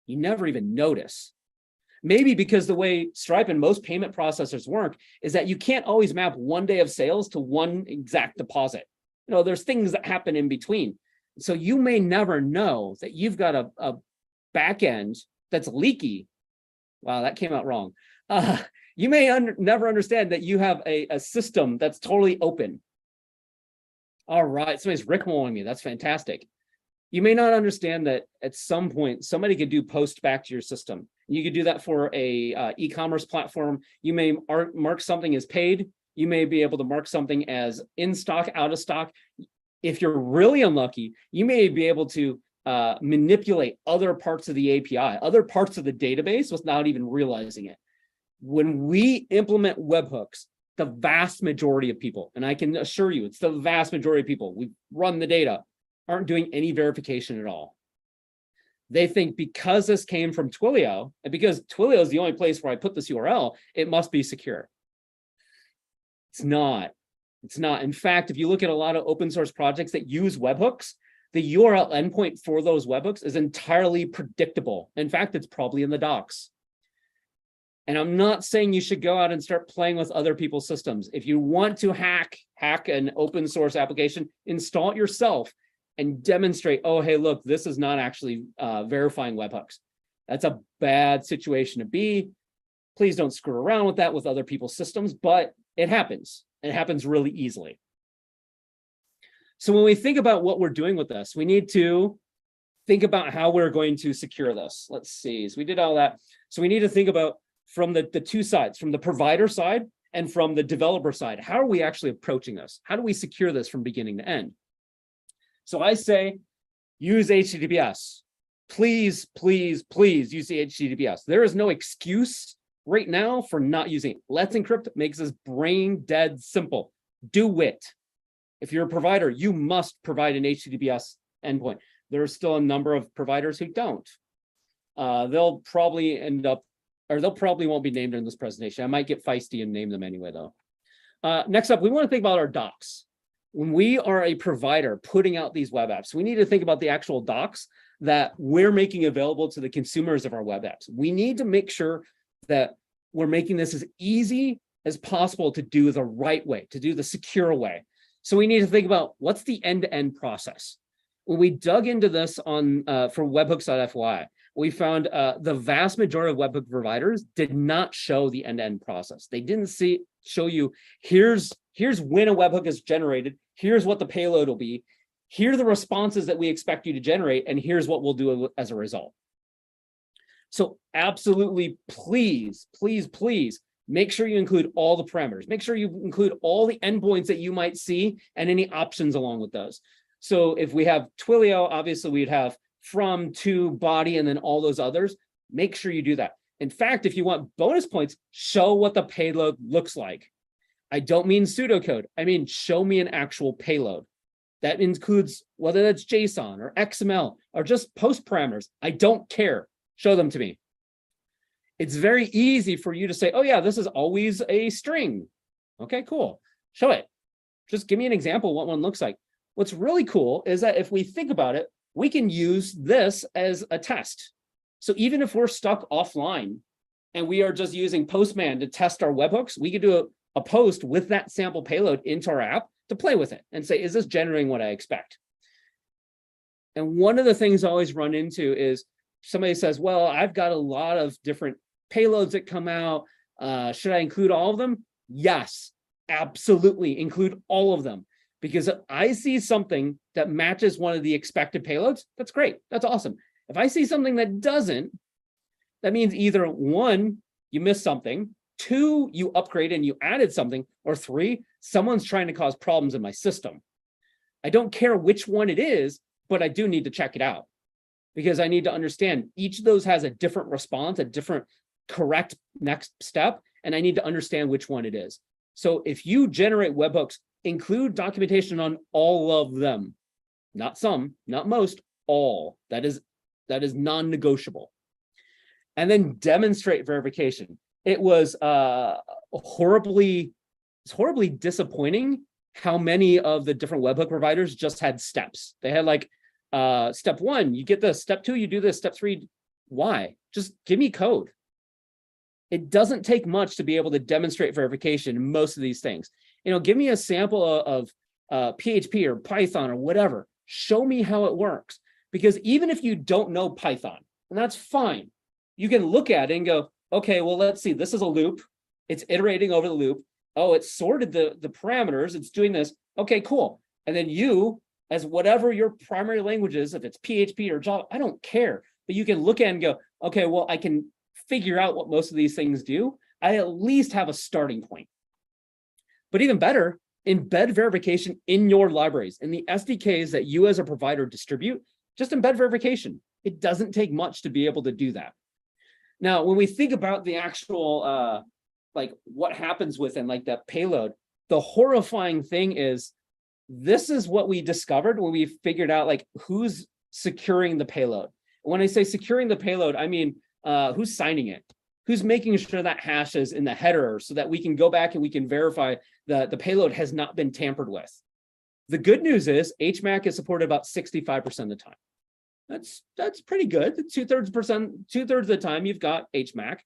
you never even notice. Maybe because the way Stripe and most payment processors work is that you can't always map one day of sales to one exact deposit. You know, there's things that happen in between. So you may never know that you've got a back end that's leaky. Wow, that came out wrong. You may never understand that you have a system that's totally open. All right, somebody's rickmolling me. That's fantastic. You may not understand that at some point, somebody could do post back to your system. You could do that for a e-commerce platform. You may mark something as paid. You may be able to mark something as in stock, out of stock. If you're really unlucky, you may be able to manipulate other parts of the API, other parts of the database without even realizing it. When we implement webhooks, the vast majority of people, and I can assure you, it's the vast majority of people, we run the data, aren't doing any verification at all. They think because this came from Twilio, and because Twilio is the only place where I put this URL, it must be secure. It's not. It's not. In fact, if you look at a lot of open source projects that use webhooks, the URL endpoint for those webhooks is entirely predictable. In fact, it's probably in the docs. And I'm not saying you should go out and start playing with other people's systems. If you want to hack an open source application, install it yourself and demonstrate, oh, hey, look, this is not actually verifying webhooks. That's a bad situation to be. Please don't screw around with that with other people's systems, but it happens. It happens really easily. So when we think about what we're doing with this, we need to think about how we're going to secure this. Let's see. So we did all that. So we need to think about from the two sides, from the provider side and from the developer side. How are we actually approaching this? How do we secure this from beginning to end? So I say, use HTTPS. Please, please, please use the HTTPS. There is no excuse right now for not using it. Let's Encrypt makes this brain dead simple. Do it. If you're a provider, you must provide an HTTPS endpoint. There are still a number of providers who don't. They'll probably end up, or they'll probably won't be named in this presentation. I might get feisty and name them anyway, though. Next up, we want to think about our docs. When we are a provider putting out these web apps, we need to think about the actual docs that we're making available to the consumers of our web apps. We need to make sure that we're making this as easy as possible to do the right way, to do the secure way. So we need to think about what's the end-to-end process. When we dug into this on for webhooks.fyi, we found the vast majority of webhook providers did not show the end-to-end process. They didn't show you, here's when a webhook is generated, here's what the payload will be, here are the responses that we expect you to generate, and here's what we'll do as a result. So absolutely, please, please, please, make sure you include all the parameters. Make sure you include all the endpoints that you might see and any options along with those. So if we have Twilio, obviously we'd have from, to, body, and then all those others. Make sure you do that. In fact, if you want bonus points, show what the payload looks like. I don't mean pseudocode. I mean, show me an actual payload. That includes whether that's JSON or XML or just post parameters. I don't care. Show them to me. It's very easy for you to say, oh yeah, this is always a string. Okay, cool. Show it. Just give me an example of what one looks like. What's really cool is that if we think about it, we can use this as a test. So even if we're stuck offline and we are just using Postman to test our webhooks, we could do a post with that sample payload into our app to play with it and say, is this generating what I expect? And one of the things I always run into is somebody says, well, I've got a lot of different payloads that come out. Should I include all of them? Yes, absolutely. Include all of them. Because if I see something that matches one of the expected payloads, that's great. That's awesome. If I see something that doesn't, that means either one, you missed something, two, you upgraded and you added something, or three, someone's trying to cause problems in my system. I don't care which one it is, but I do need to check it out because I need to understand each of those has a different response, a different correct next step, and I need to understand which one it is. So if you generate webhooks, include documentation on all of them, not some, not most, all. That is non-negotiable. And then demonstrate verification. It was horribly disappointing how many of the different webhook providers just had steps. They had like step one, you get this, step two, you do this, step three, why? Just give me code. It doesn't take much to be able to demonstrate verification in most of these things. Give me a sample of PHP or Python or whatever. Show me how it works. Because even if you don't know Python, and that's fine, you can look at it and go, okay, well, let's see, this is a loop. It's iterating over the loop. Oh, it's sorted the parameters. It's doing this. Okay, cool. And then you, as whatever your primary language is, if it's PHP or Java, I don't care. But you can look at it and go, okay, well, I can figure out what most of these things do. I at least have a starting point. But even better, embed verification in your libraries, in the SDKs that you as a provider distribute, just embed verification. It doesn't take much to be able to do that. Now, when we think about the actual, like what happens within like that payload, the horrifying thing is, this is what we discovered when we figured out like who's securing the payload. When I say securing the payload, I mean, who's signing it? Who's making sure that hash is in the header so that we can go back and we can verify that the payload has not been tampered with. The good news is HMAC is supported about 65% of the time. That's pretty good. Two-thirds of the time you've got HMAC.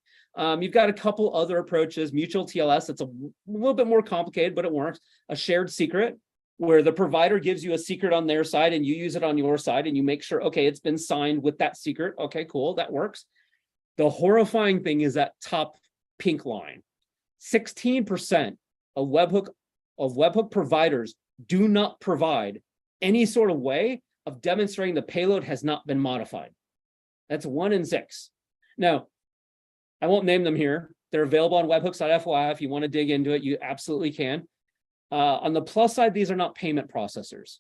You've got a couple other approaches, mutual TLS, that's a little bit more complicated, but it works. A shared secret, where the provider gives you a secret on their side and you use it on your side and you make sure, okay, it's been signed with that secret. Okay, cool, that works. The horrifying thing is that top pink line. 16% of webhook providers do not provide any sort of way of demonstrating the payload has not been modified. That's 1 in 6. Now, I won't name them here. They're available on webhooks.fyi. If you want to dig into it, you absolutely can. On the plus side, these are not payment processors.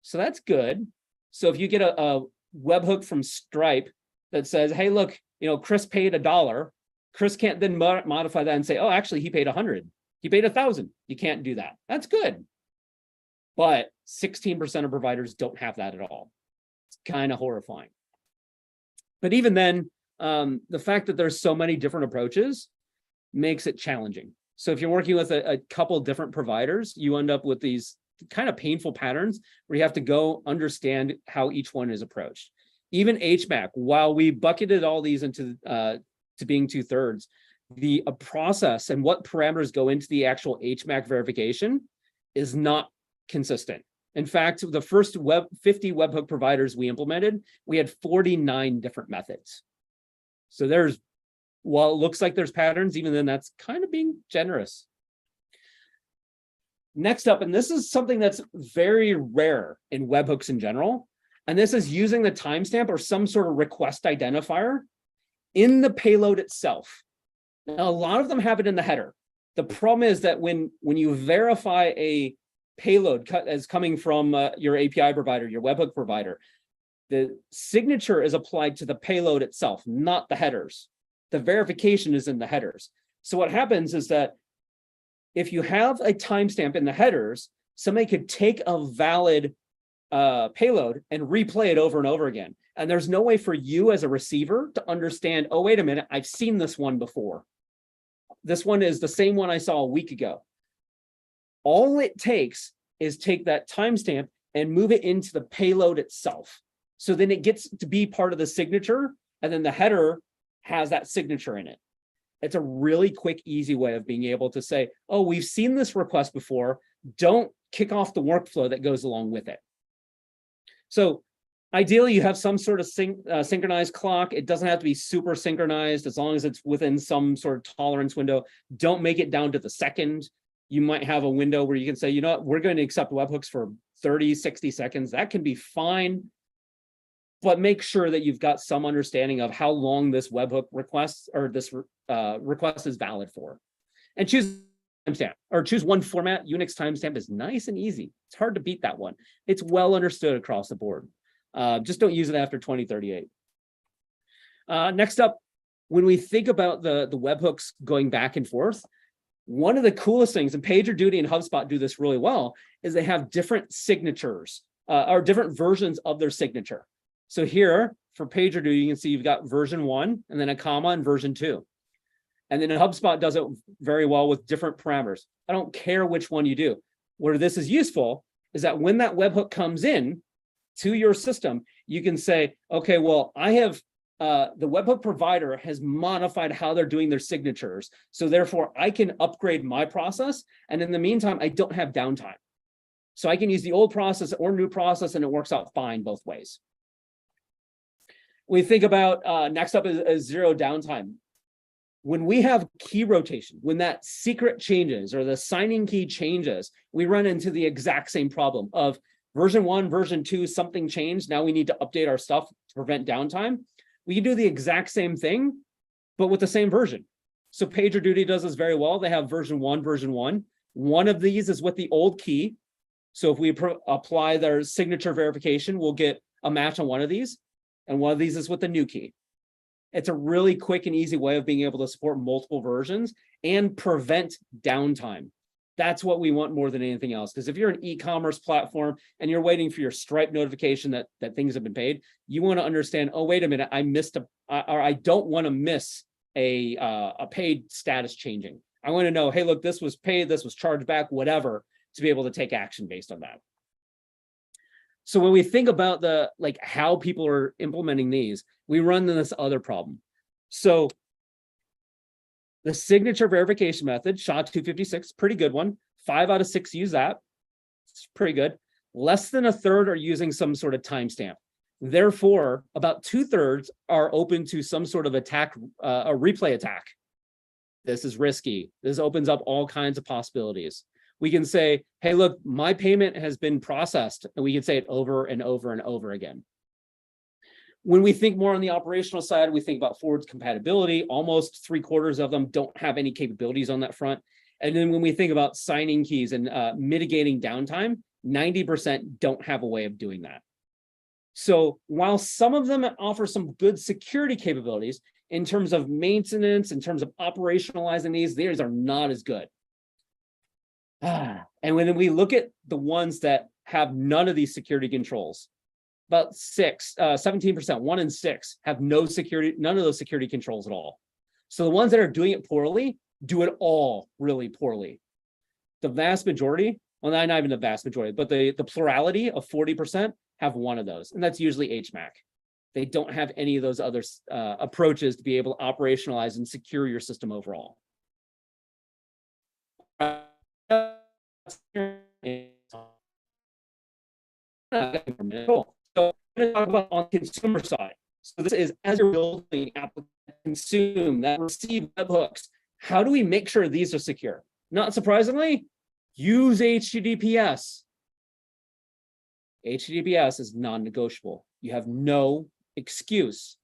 So that's good. So if you get a webhook from Stripe that says, hey, look, Chris paid $1. Chris can't then modify that and say, oh, actually, he paid 100. He paid 1,000. You can't do that. That's good. But 16% of providers don't have that at all. It's kind of horrifying. But even then, the fact that there's so many different approaches makes it challenging. So if you're working with a couple different providers, you end up with these kind of painful patterns where you have to go understand how each one is approached. Even HMAC, while we bucketed all these into to being 2/3, the process and what parameters go into the actual HMAC verification is not consistent. In fact, the first 50 webhook providers we implemented, we had 49 different methods. So while it looks like there's patterns, even then that's kind of being generous. Next up, and this is something that's very rare in webhooks in general, and this is using the timestamp or some sort of request identifier in the payload itself. Now, a lot of them have it in the header. The problem is that when you verify a payload as coming from your API provider, your webhook provider, the signature is applied to the payload itself, not the headers. The verification is in the headers. So what happens is that if you have a timestamp in the headers, somebody could take a valid payload and replay it over and over again. And there's no way for you as a receiver to understand, oh, wait a minute, I've seen this one before. This one is the same one I saw a week ago. All it takes is take that timestamp and move it into the payload itself. So then it gets to be part of the signature, and then the header has that signature in it. It's a really quick, easy way of being able to say, oh, we've seen this request before. Don't kick off the workflow that goes along with it. So ideally, you have some sort of synchronized clock. It doesn't have to be super synchronized as long as it's within some sort of tolerance window. Don't make it down to the second. You might have a window where you can say, you know what, we're going to accept webhooks for 30, 60 seconds. That can be fine. But make sure that you've got some understanding of how long this webhook request or this request is valid for. And choose timestamp or choose one format. Unix timestamp is nice and easy. It's hard to beat that one. It's well understood across the board. Just don't use it after 2038. Next up, when we think about the webhooks going back and forth, one of the coolest things, and PagerDuty and HubSpot do this really well, is they have different signatures or different versions of their signature. So here for PagerDuty, you can see you've got version 1 and then a comma and version 2. And then HubSpot does it very well with different parameters. I don't care which one you do. Where this is useful is that when that webhook comes in to your system, you can say, okay, well, I have the webhook provider has modified how they're doing their signatures. So therefore I can upgrade my process. And in the meantime, I don't have downtime. So I can use the old process or new process and it works out fine both ways. We think about next up is zero downtime. When we have key rotation, when that secret changes or the signing key changes, we run into the exact same problem of version 1, version 2, something changed. Now we need to update our stuff to prevent downtime. We can do the exact same thing, but with the same version. So PagerDuty does this very well. They have version 1, version 1. One of these is with the old key. So if we apply their signature verification, we'll get a match on one of these. And one of these is with the new key. It's a really quick and easy way of being able to support multiple versions and prevent downtime. That's what we want more than anything else. Because if you're an e-commerce platform and you're waiting for your Stripe notification that things have been paid, you want to understand, oh, wait a minute, I missed or I don't want to miss a paid status changing. I want to know, hey, look, this was paid, this was charged back, whatever, to be able to take action based on that. So when we think about how people are implementing these, we run into this other problem. So the signature verification method, SHA-256, pretty good one. 5 out of 6 use that. It's pretty good. Less than a third are using some sort of timestamp. Therefore, about 2/3 are open to some sort of attack, a replay attack. This is risky. This opens up all kinds of possibilities. We can say, hey, look, my payment has been processed. And we can say it over and over and over again. When we think more on the operational side, we think about forwards compatibility. Almost 3/4 of them don't have any capabilities on that front. And then when we think about signing keys and mitigating downtime, 90% don't have a way of doing that. So while some of them offer some good security capabilities, in terms of maintenance, in terms of operationalizing these are not as good. And when we look at the ones that have none of these security controls, about 17%, 1 in 6 have none of those security controls at all. So the ones that are doing it poorly, do it all really poorly. The vast majority, well, not even the vast majority, but the plurality of 40% have one of those, and that's usually HMAC. They don't have any of those other approaches to be able to operationalize and secure your system overall. Cool. So I'm going to talk about on the consumer side. So this is as you're building applications consume that receive webhooks. How do we make sure these are secure? Not surprisingly, use HTTPS. HTTPS is non-negotiable. You have no excuse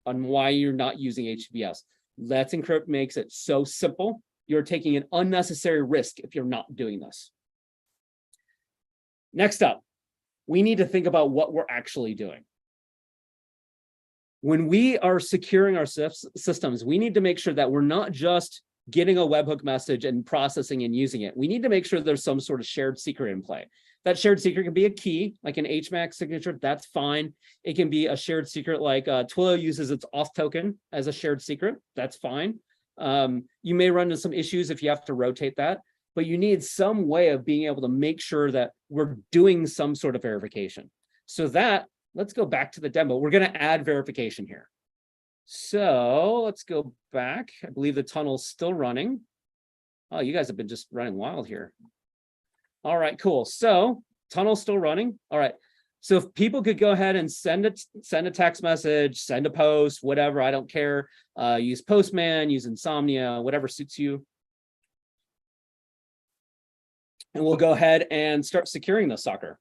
on why you're not using HTTPS. Let's Encrypt makes it so simple. You're taking an unnecessary risk if you're not doing this. Next up, we need to think about what we're actually doing. When we are securing our systems, we need to make sure that we're not just getting a webhook message and processing and using it. We need to make sure there's some sort of shared secret in play. That shared secret can be a key, like an HMAC signature, that's fine. It can be a shared secret like Twilio uses its auth token as a shared secret, that's fine. You may run into some issues if you have to rotate that, but you need some way of being able to make sure that we're doing some sort of verification. So that, let's go back to the demo. We're going to add verification here. So let's go back. I believe the tunnel's still running. Oh, you guys have been just running wild here. All right, cool. So tunnel's still running. All right. So if people could go ahead and send a text message, send a post, whatever, I don't care. Use Postman, use Insomnia, whatever suits you. And we'll go ahead and start securing the sucker.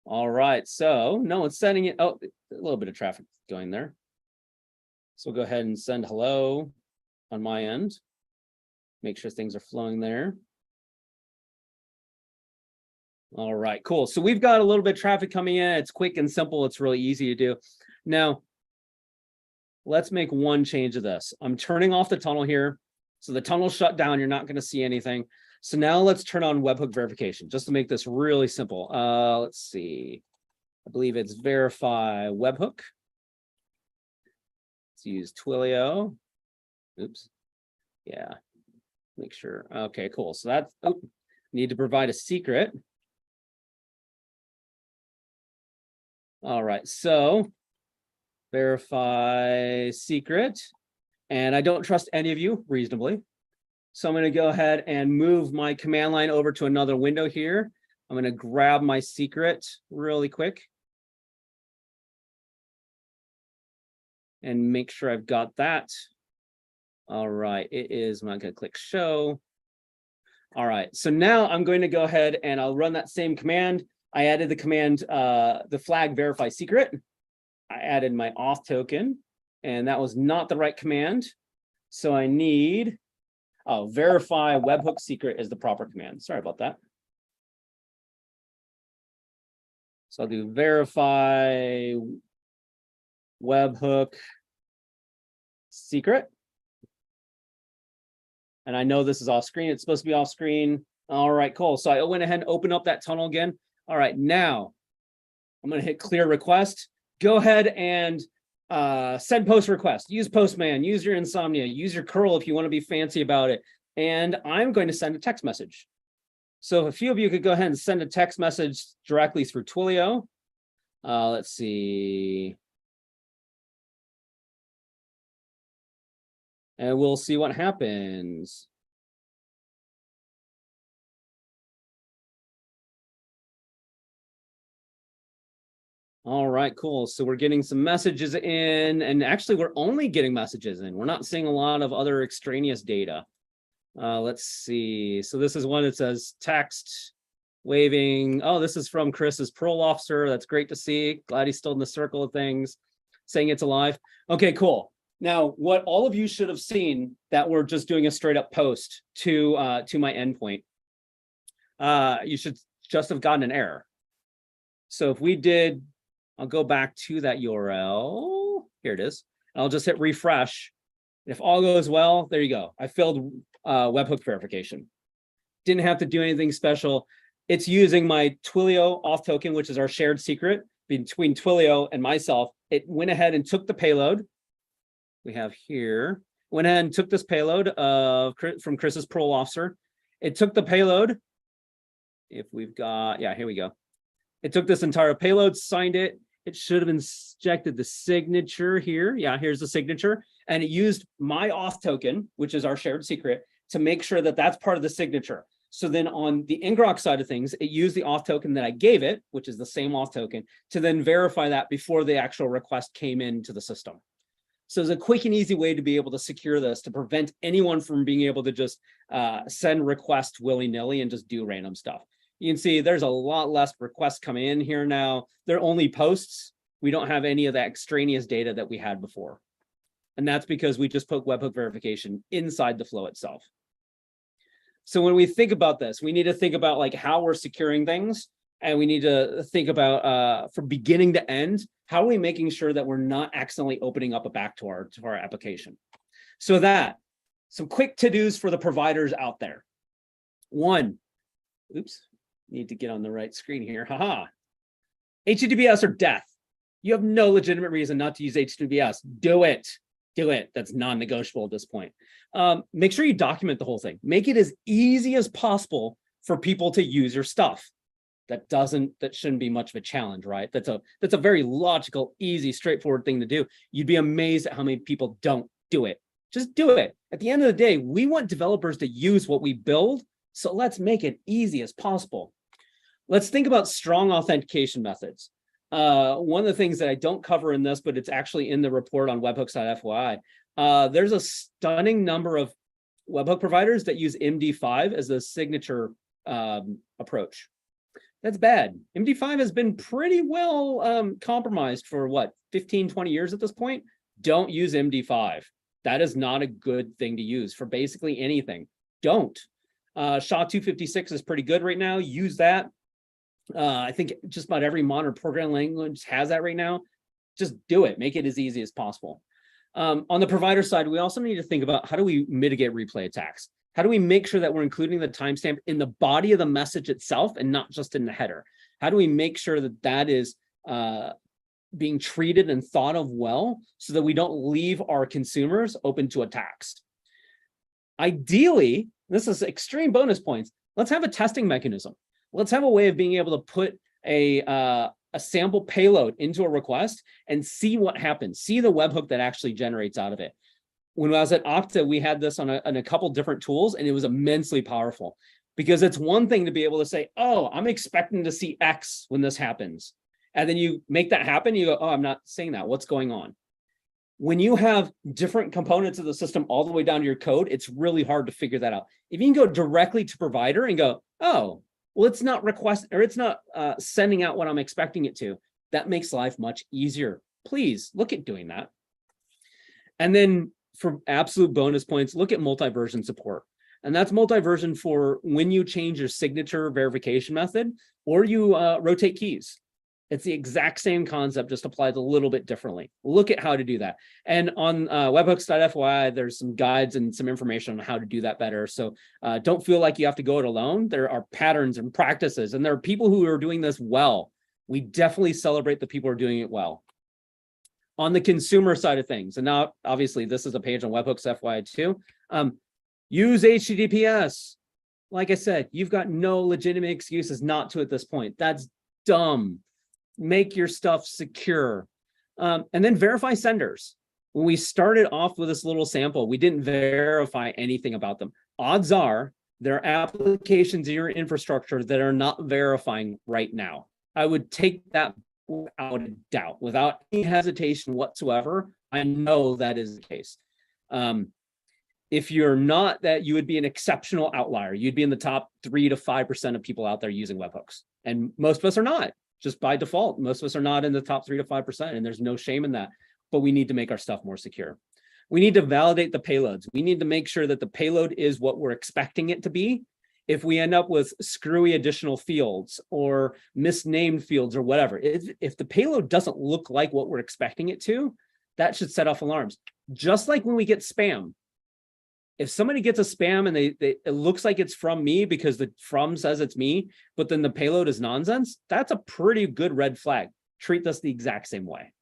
All right, so no one's sending it. Oh, a little bit of traffic going there. So we'll go ahead and send hello on my end. Make sure things are flowing there. All right, cool. So we've got a little bit of traffic coming in. It's quick and simple. It's really easy to do. Now, let's make one change of this. I'm turning off the tunnel here. So the tunnel's shut down. You're not going to see anything. So now let's turn on webhook verification just to make this really simple. Let's see. I believe it's verify webhook. Let's use Twilio. Oops. Yeah. Make sure. Okay, cool. So that's, oh, need to provide a secret. All right, so verify secret, and I don't trust any of you reasonably. So I'm going to go ahead and move my command line over to another window here. I'm going to grab my secret really quick and make sure I've got that. All right, it is, I'm not going to click show. All right, so now I'm going to go ahead and I'll run that same command. I added the command, the flag verify secret. I added my auth token, and that was not the right command. So I need, verify webhook secret is the proper command. Sorry about that. So I'll do verify webhook secret. And I know this is off screen. It's supposed to be off screen. All right, cool. So I went ahead and opened up that tunnel again. All right, now I'm going to hit clear request. Go ahead and send post request. Use Postman, use your Insomnia, use your curl if you want to be fancy about it. And I'm going to send a text message. So if a few of you could go ahead and send a text message directly through Twilio. Let's see. And we'll see what happens. All right, cool. So we're getting some messages in, and actually we're only getting messages in. We're not seeing a lot of other extraneous data. Let's see. So this is one that says text waving. Oh, this is from Chris's parole officer. That's great to see. Glad he's still in the circle of things, saying it's alive. Okay, cool. Now, what all of you should have seen that we're just doing a straight up post to my endpoint. You should just have gotten an error. So if we did, I'll go back to that URL. Here it is. I'll just hit refresh. If all goes well, there you go. I failed webhook verification. Didn't have to do anything special. It's using my Twilio auth token, which is our shared secret between Twilio and myself. It went ahead and took the payload. We have here, went ahead and took this payload from Chris's parole officer. It took the payload. If we've got, yeah, here we go. It took this entire payload, signed it. It should have injected the signature here. Yeah, here's the signature. And it used my auth token, which is our shared secret, to make sure that that's part of the signature. So then on the ngrok side of things, it used the auth token that I gave it, which is the same auth token, to then verify that before the actual request came into the system. So it's a quick and easy way to be able to secure this, to prevent anyone from being able to just send requests willy-nilly and just do random stuff. You can see there's a lot less requests coming in here now. They're only posts. We don't have any of that extraneous data that we had before. And that's because we just put webhook verification inside the flow itself. So when we think about this, we need to think about like how we're securing things. And we need to think about from beginning to end, how are we making sure that we're not accidentally opening up a back to our application? So that Some quick to-dos for the providers out there. One, oops, need to get on the right screen here. Haha. HTTPS or death. You have no legitimate reason not to use HTTPS. Do it. Do it. That's non-negotiable at this point. Make sure you document the whole thing. Make it as easy as possible for people to use your stuff. That shouldn't be much of a challenge, right? That's a very logical, easy, straightforward thing to do. You'd be amazed at how many people don't do it. Just do it. At the end of the day, we want developers to use what we build, so let's make it easy as possible. Let's think about strong authentication methods. One of the things that I don't cover in this, but it's actually in the report on webhooks.fyi, there's a stunning number of webhook providers that use MD5 as the signature approach. That's bad. MD5 has been pretty well compromised for what, 15, 20 years at this point? Don't use MD5. That is not a good thing to use for basically anything. Don't. SHA-256 is pretty good right now. Use that. I think just about every modern programming language has that right now. Just do it. Make it as easy as possible. On the provider side, we also need to think about how do we mitigate replay attacks? How do we make sure that we're including the timestamp in the body of the message itself and not just in the header? How do we make sure that that is being treated and thought of well so that we don't leave our consumers open to attacks? Ideally, this is extreme bonus points, let's have a testing mechanism. Let's have a way of being able to put a sample payload into a request and see what happens, see the webhook that actually generates out of it. When I was at Okta, we had this on a couple different tools, and it was immensely powerful because it's one thing to be able to say, oh, I'm expecting to see X when this happens. And then you make that happen. You go, oh, I'm not saying that. What's going on? When you have different components of the system all the way down to your code, it's really hard to figure that out. If you can go directly to provider and go, oh, well, it's not sending out what I'm expecting it to, that makes life much easier. Please look at doing that. And then for absolute bonus points, look at multi-version support. And that's multi-version for when you change your signature verification method or you rotate keys. It's the exact same concept, just applied a little bit differently. Look at how to do that. And on webhooks.fyi, there's some guides and some information on how to do that better. So don't feel like you have to go it alone. There are patterns and practices, and there are people who are doing this well. We definitely celebrate the people who are doing it well. On the consumer side of things, and now obviously this is a page on webhooks.fyi too, use HTTPS. Like I said, you've got no legitimate excuses not to at this point. That's dumb. Make your stuff secure. And then verify senders. When we started off with this little sample, we didn't verify anything about them. Odds are there are applications in your infrastructure that are not verifying right now. I would take that without a doubt, without any hesitation whatsoever. I know that is the case. If you're not, that you would be an exceptional outlier. You'd be in the top 3 to 5% of people out there using webhooks. And most of us are not. Just by default, most of us are not in the top 3 to 5%, and there's no shame in that. But we need to make our stuff more secure. We need to validate the payloads. We need to make sure that the payload is what we're expecting it to be. If we end up with screwy additional fields or misnamed fields or whatever, if the payload doesn't look like what we're expecting it to, that should set off alarms. Just like when we get spam. If somebody gets a spam and it looks like it's from me because the from says it's me, but then the payload is nonsense, that's a pretty good red flag. Treat this the exact same way.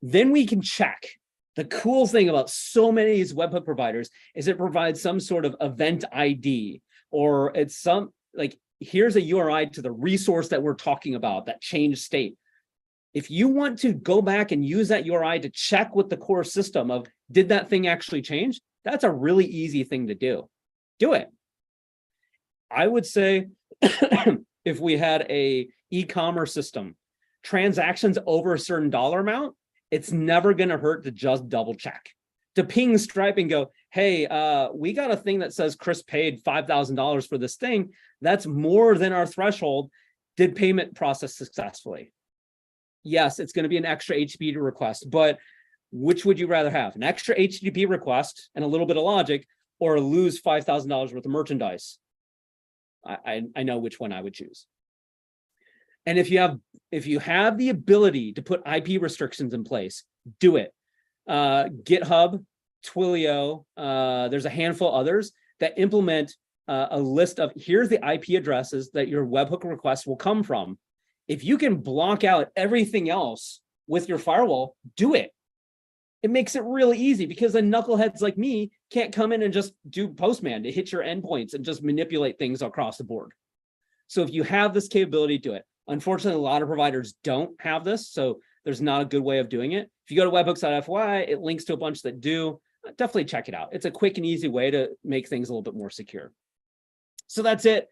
Then we can check. The cool thing about so many of these webhook providers is it provides some sort of event ID, or it's some, like, here's a URI to the resource that we're talking about, that changed state. If you want to go back and use that URI to check with the core system of, did that thing actually change? That's a really easy thing to do. Do it. I would say if we had a e-commerce system, transactions over a certain dollar amount, it's never going to hurt to just double check. To ping Stripe and go, hey, we got a thing that says Chris paid $5,000 for this thing. That's more than our threshold. Did payment process successfully? Yes, it's going to be an extra HTTP request, but which would you rather have? An extra HTTP request and a little bit of logic, or lose $5,000 worth of merchandise? I know which one I would choose. And if you have the ability to put IP restrictions in place, do it. GitHub Twilio, there's a handful others that implement a list of here's the IP addresses that your webhook request will come from. If you can block out everything else with your firewall, do it. It makes it really easy because the knuckleheads like me can't come in and just do Postman to hit your endpoints and just manipulate things across the board. So if you have this capability, do it. Unfortunately, a lot of providers don't have this, so there's not a good way of doing it. If you go to webhooks.fyi, it links to a bunch that do. Definitely check it out. It's a quick and easy way to make things a little bit more secure. So that's it.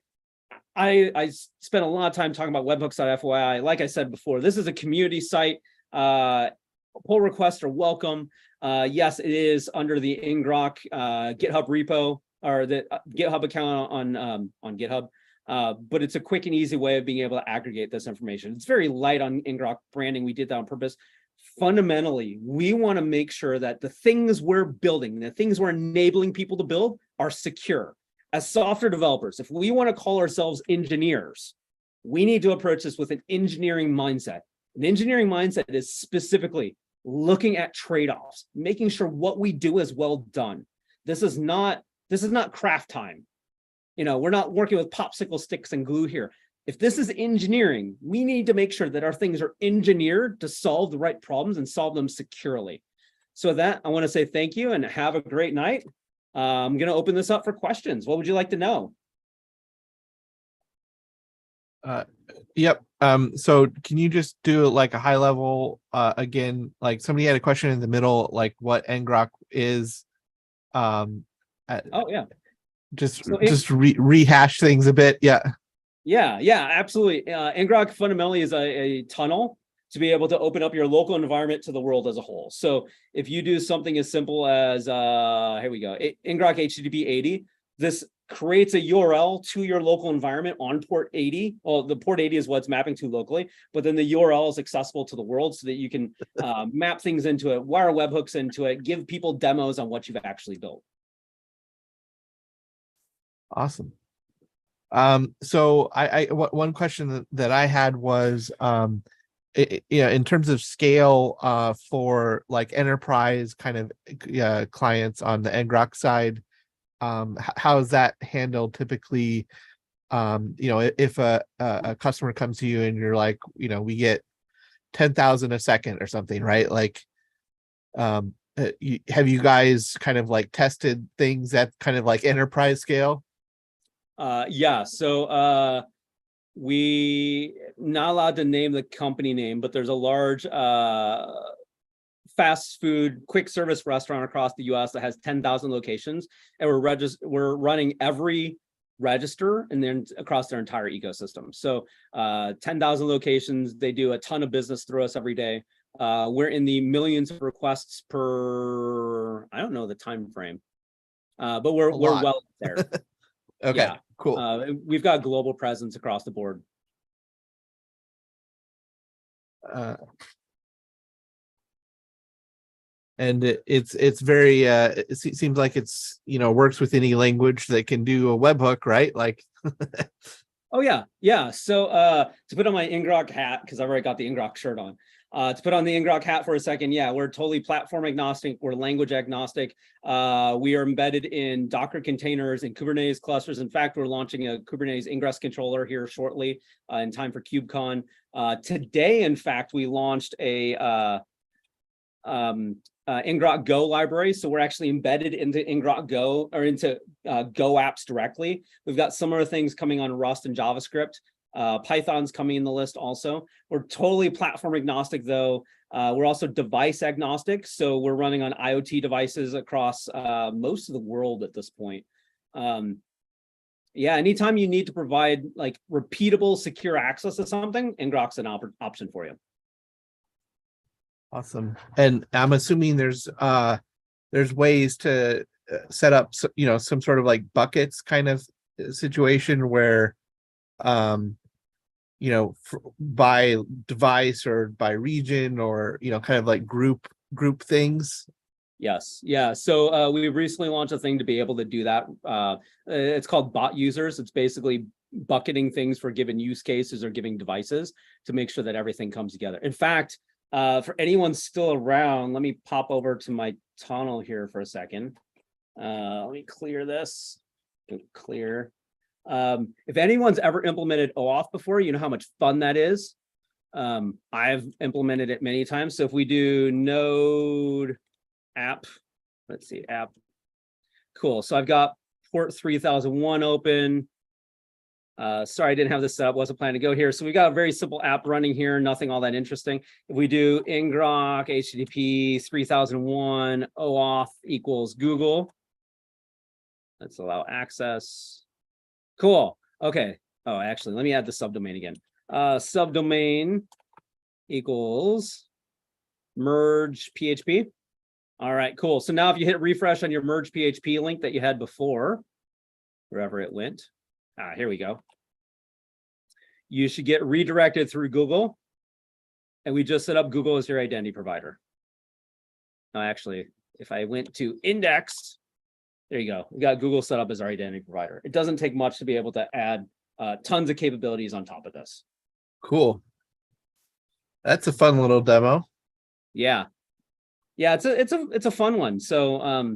I spent a lot of time talking about webhooks.fyi. Like I said before, this is a community site. Pull requests are welcome. Yes, it is under the ngrok GitHub repo or the GitHub account on GitHub. But it's a quick and easy way of being able to aggregate this information. It's very light on ngrok branding. We did that on purpose. Fundamentally, we want to make sure that the things we're building, the things we're enabling people to build are secure. As software developers, if we want to call ourselves engineers, we need to approach this with an engineering mindset. An engineering mindset is specifically looking at trade-offs, making sure what we do is well done. This is not craft time. You know, we're not working with popsicle sticks and glue here. If this is engineering, we need to make sure that our things are engineered to solve the right problems and solve them securely. So with that, I want to say thank you and have a great night. I'm going to open this up for questions. What would you like to know? Yep. So can you just do like a high level again, like somebody had a question in the middle, like what ngrok is? Oh yeah. Just rehash things a bit. Yeah. Yeah, absolutely. ngrok fundamentally is a tunnel to be able to open up your local environment to the world as a whole. So if you do something as simple as, here we go, ngrok HTTP 80, this creates a URL to your local environment on port 80. Well, the port 80 is what's mapping to locally, but then the URL is accessible to the world so that you can map things into it, wire webhooks into it, give people demos on what you've actually built. Awesome. So one question that I had was, in terms of scale, for like enterprise kind of clients on the ngrok side, how is that handled typically? If a customer comes to you and you're like, we get 10,000 a second or something, right? Like, have you guys kind of like tested things at kind of like enterprise scale? Yeah, so we not allowed to name the company name, but there's a large fast food quick service restaurant across the US that has 10,000 locations, and we're running every register and then across their entire ecosystem. So 10,000 locations, they do a ton of business through us every day. We're in the millions of requests per, I don't know the time frame, but we're well there. Okay, yeah. Cool. We've got global presence across the board. And it's very it seems like it's works with any language that can do a webhook, right? Like Oh yeah. So to put on my ngrok hat, because I've already got the ngrok shirt on. To put on the ngrok hat for a second, yeah, we're totally platform agnostic. We're language agnostic. We are embedded in Docker containers and Kubernetes clusters. In fact, we're launching a Kubernetes ingress controller here shortly in time for KubeCon. Today, in fact, we launched a ngrok Go library. So we're actually embedded into ngrok Go or into Go apps directly. We've got similar things coming on Rust and JavaScript. Python's coming in the list also. We're totally platform agnostic though. We're also device agnostic. So we're running on IoT devices across most of the world at this point. Yeah, anytime you need to provide like repeatable, secure access to something, ngrok's an option for you. Awesome. And I'm assuming there's ways to set up some sort of like buckets kind of situation where by device or by region or kind of like group things. Yes. Yeah. So we recently launched a thing to be able to do that. It's called bot users. It's basically bucketing things for given use cases or giving devices to make sure that everything comes together. In fact, For anyone still around, let me pop over to my tunnel here for a second. Let me clear this. Clear. If anyone's ever implemented OAuth before, you know how much fun that is. I've implemented it many times. So if we do node app, let's see, app. Cool. So I've got port 3001 open. Sorry, I didn't have this set up, wasn't planning to go here. So we got a very simple app running here, nothing all that interesting. If we do ngrok HTTP 3001 OAuth equals Google, let's allow access. Cool. Okay. Oh, actually, let me add the subdomain again. Subdomain equals merge PHP. All right, cool. So now if you hit refresh on your merge PHP link that you had before, wherever it went, here we go. You should get redirected through Google. And we just set up Google as your identity provider. Now, actually, if I went to index, there you go. We got Google set up as our identity provider. It doesn't take much to be able to add tons of capabilities on top of this. Cool. That's a fun little demo. Yeah. Yeah, it's a fun one. So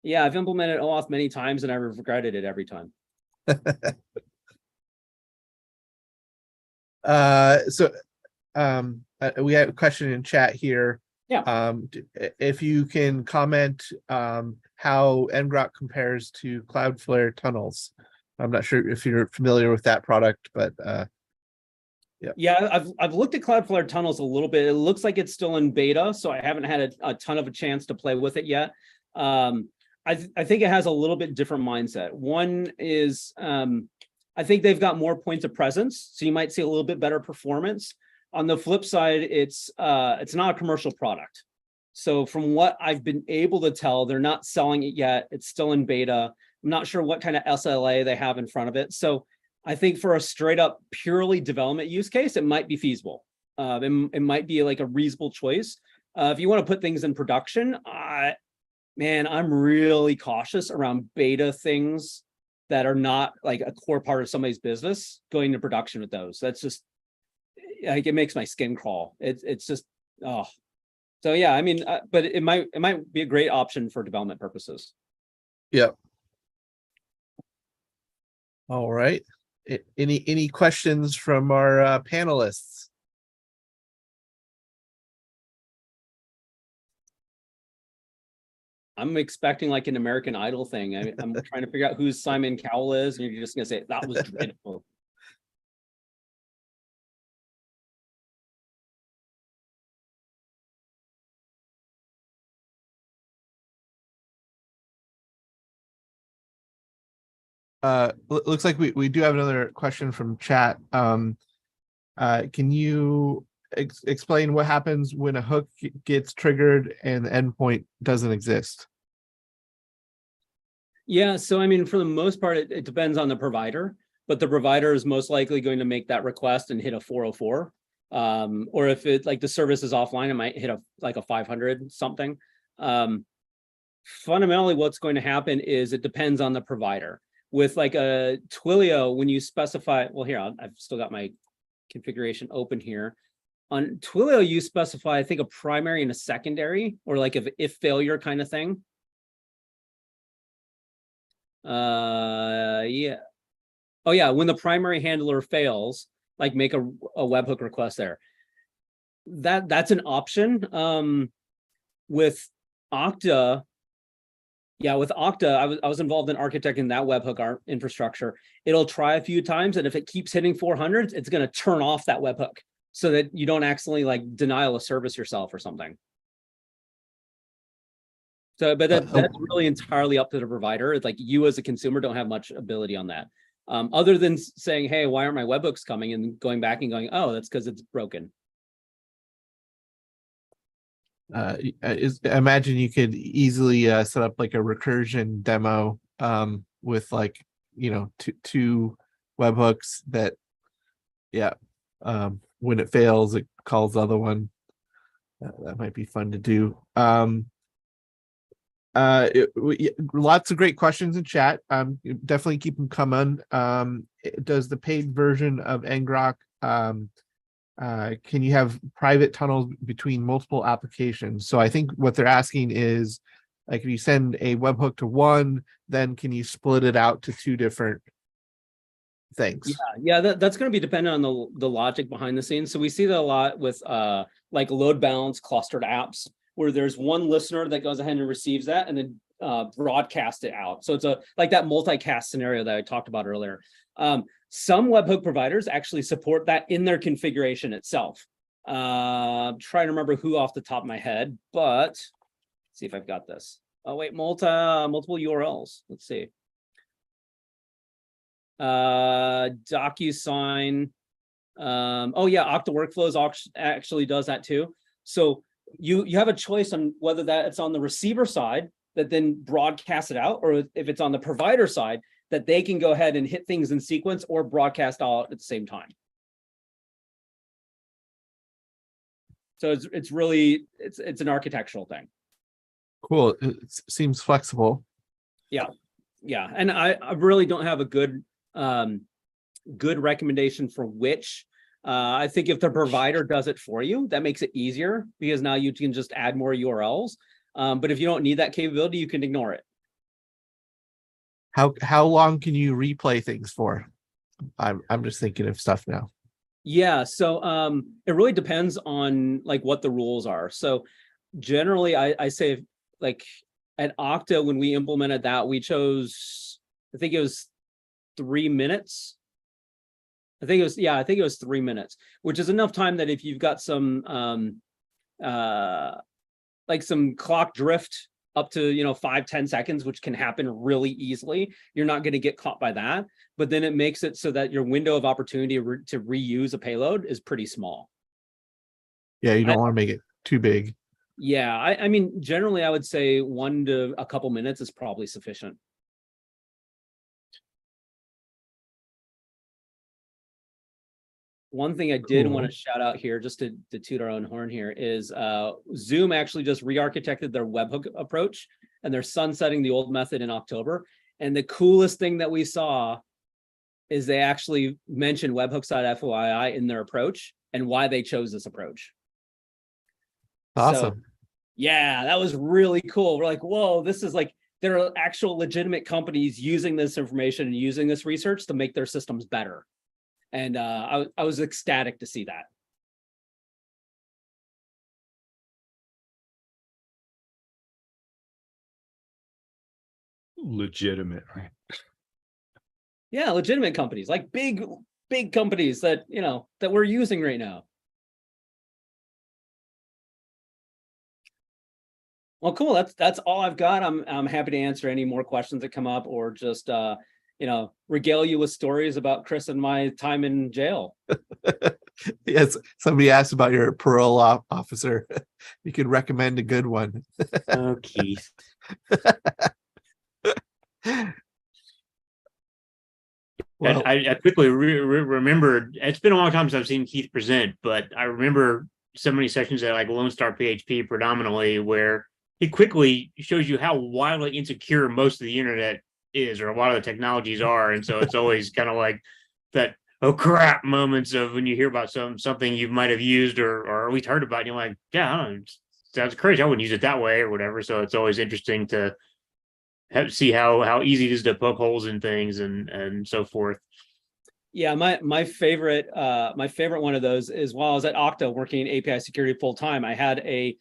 yeah, I've implemented OAuth many times and I've regretted it every time. We have a question in chat here. Yeah. If you can comment how ngrok compares to Cloudflare tunnels. I'm not sure if you're familiar with that product, but yeah, I've looked at Cloudflare tunnels a little bit. It looks like it's still in beta, so I haven't had a ton of a chance to play with it yet. I think it has a little bit different mindset. One is I think they've got more points of presence, so you might see a little bit better performance. On the flip side, it's not a commercial product. So from what I've been able to tell, they're not selling it yet. It's still in beta. I'm not sure what kind of SLA they have in front of it. So I think for a straight up purely development use case, it might be feasible. It might be like a reasonable choice. If you want to put things in production, man, I'm really cautious around beta things that are not like a core part of somebody's business going to production with those. That's just like, it makes my skin crawl. It's just, oh. So yeah, I mean, but it might be a great option for development purposes. Yep. All right. Any questions from our panelists? I'm expecting like an American Idol thing. I'm trying to figure out who Simon Cowell is, and you're just gonna say that was dreadful. Looks like we do have another question from chat. Can you explain what happens when a hook gets triggered and the endpoint doesn't exist? Yeah, so I mean, for the most part, it depends on the provider, but the provider is most likely going to make that request and hit a 404. Or if it like the service is offline, it might hit a 500 something. Fundamentally, what's going to happen is it depends on the provider. With like a Twilio, when you specify, well, here, I've still got my configuration open here. On Twilio, you specify, I think, a primary and a secondary, or like if failure kind of thing. Yeah. Oh yeah, when the primary handler fails, like make a webhook request there. That's an option. With Okta, yeah, with Okta, I was involved in architecting that webhook infrastructure. It'll try a few times, and if it keeps hitting 400, it's going to turn off that webhook so that you don't accidentally like denial a service yourself or something. So, but that's really entirely up to the provider. It's like you as a consumer don't have much ability on that, other than saying, "Hey, why aren't my webhooks coming?" and going back and going, "Oh, that's because it's broken." I imagine you could easily set up like a recursion demo with like, you know, two webhooks that, yeah, when it fails, it calls the other one. That might be fun to do. Lots of great questions in chat. Definitely keep them coming. Does the paid version of ngrok can you have private tunnels between multiple applications? So I think what they're asking is, like, if you send a webhook to one, then can you split it out to two different things? Yeah, that's going to be dependent on the logic behind the scenes. So we see that a lot with like load balance clustered apps, where there's one listener that goes ahead and receives that and then broadcast it out. So it's like that multicast scenario that I talked about earlier. Some webhook providers actually support that in their configuration itself. Trying to remember who off the top of my head, but let's see if I've got this. Oh wait, multiple URLs. Let's see. DocuSign. Oh yeah, Okta Workflows actually does that too. So you have a choice on whether that it's on the receiver side that then broadcast it out, or if it's on the provider side that they can go ahead and hit things in sequence or broadcast all at the same time. So it's really an architectural thing. Cool. It seems flexible. Yeah, and I really don't have a good recommendation for which. I think if the provider does it for you, that makes it easier, because now you can just add more URLs. But if you don't need that capability, you can ignore it. How long can you replay things for? I'm just thinking of stuff now. Yeah, so it really depends on like what the rules are. So generally, I say, like at Okta, when we implemented that, we chose, I think it was 3 minutes. I think it was 3 minutes, which is enough time that if you've got some like some clock drift up to 5-10 seconds, which can happen really easily, you're not going to get caught by that. But then it makes it so that your window of opportunity to reuse a payload is pretty small. Yeah, you don't want to make it too big. Yeah, I mean, generally I would say 1 to a couple minutes is probably sufficient. One thing I did want to shout out here, just to toot our own horn here, is Zoom actually just re-architected their webhook approach, and they're sunsetting the old method in October. And the coolest thing that we saw is they actually mentioned webhooks.fyi in their approach and why they chose this approach. Awesome. So, yeah, that was really cool. We're like, whoa, this is like, there are actual legitimate companies using this information and using this research to make their systems better. And I was ecstatic to see that. Legitimate, right? Yeah, legitimate companies, like big companies that that we're using right now. Well, cool. That's all I've got. I'm happy to answer any more questions that come up, or just regale you with stories about Chris and my time in jail. Yes, somebody asked about your parole officer. You could recommend a good one. Oh, Keith. Well, I quickly remembered, it's been a long time since I've seen Keith present, but I remember so many sessions at like Lone Star PHP predominantly, where he quickly shows you how wildly insecure most of the internet is, or a lot of the technologies are. And so it's always kind of like that, oh crap, moments of when you hear about something you might have used or at least heard about, and you're like, yeah, I don't know, sounds crazy, I wouldn't use it that way or whatever. So it's always interesting to see how easy it is to poke holes in things and so forth. Yeah, my favorite one of those is, while I was at Okta working in API security full time, I had a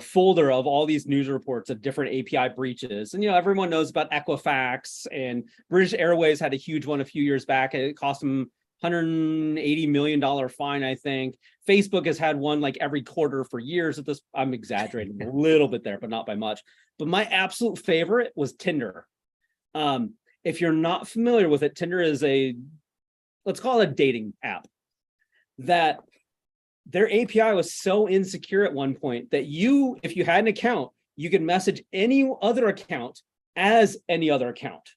folder of all these news reports of different API breaches. And everyone knows about Equifax, and British Airways had a huge one a few years back. It cost them $180 million fine, I think. Facebook has had one like every quarter for years. I'm exaggerating a little bit there, but not by much. But my absolute favorite was Tinder. If you're not familiar with it, Tinder is let's call it a dating app, that their API was so insecure at one point that if you had an account, you could message any other account as any other account.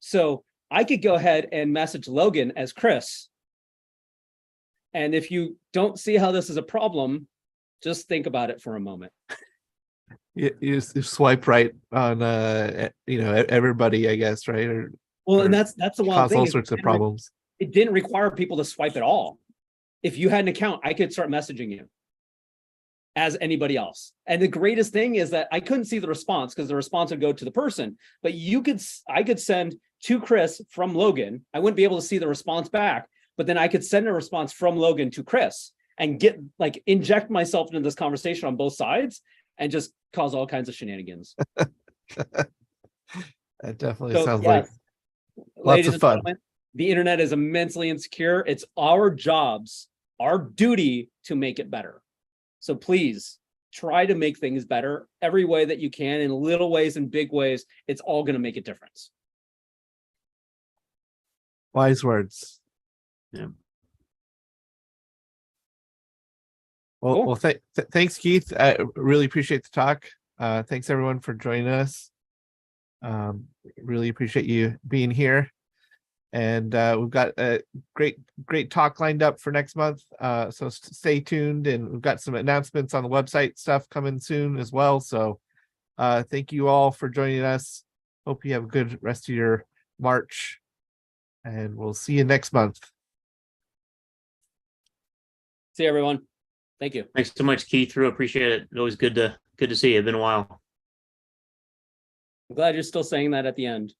So I could go ahead and message Logan as Chris. And if you don't see how this is a problem, just think about it for a moment. you swipe right on everybody, I guess, right? And that's the one cause thing. all sorts of problems. It didn't require people to swipe at all. if you had an account, I could start messaging you as anybody else. And the greatest thing is that I couldn't see the response because the response would go to the person, but I could send to Chris from Logan. I wouldn't be able to see the response back, but then I could send a response from Logan to Chris and get like inject myself into this conversation on both sides and just cause all kinds of shenanigans. That definitely So, sounds yes, like lots ladies of and fun. gentlemen, the internet is immensely insecure. It's our jobs, our duty to make it better. So please try to make things better every way that you can, in little ways and big ways. It's all going to make a difference. Wise words. Yeah. Well, Cool. thanks, Keith. I really appreciate the talk. Thanks everyone for joining us. Really appreciate you being here. And we've got a great talk lined up for next month. So stay tuned, and we've got some announcements on the website stuff coming soon as well. So thank you all for joining us. Hope you have a good rest of your March, and we'll see you next month. See you, everyone. Thank you. Thanks so much, Keith. Really appreciate it. Always good to see you. It's been a while. I'm glad you're still saying that at the end.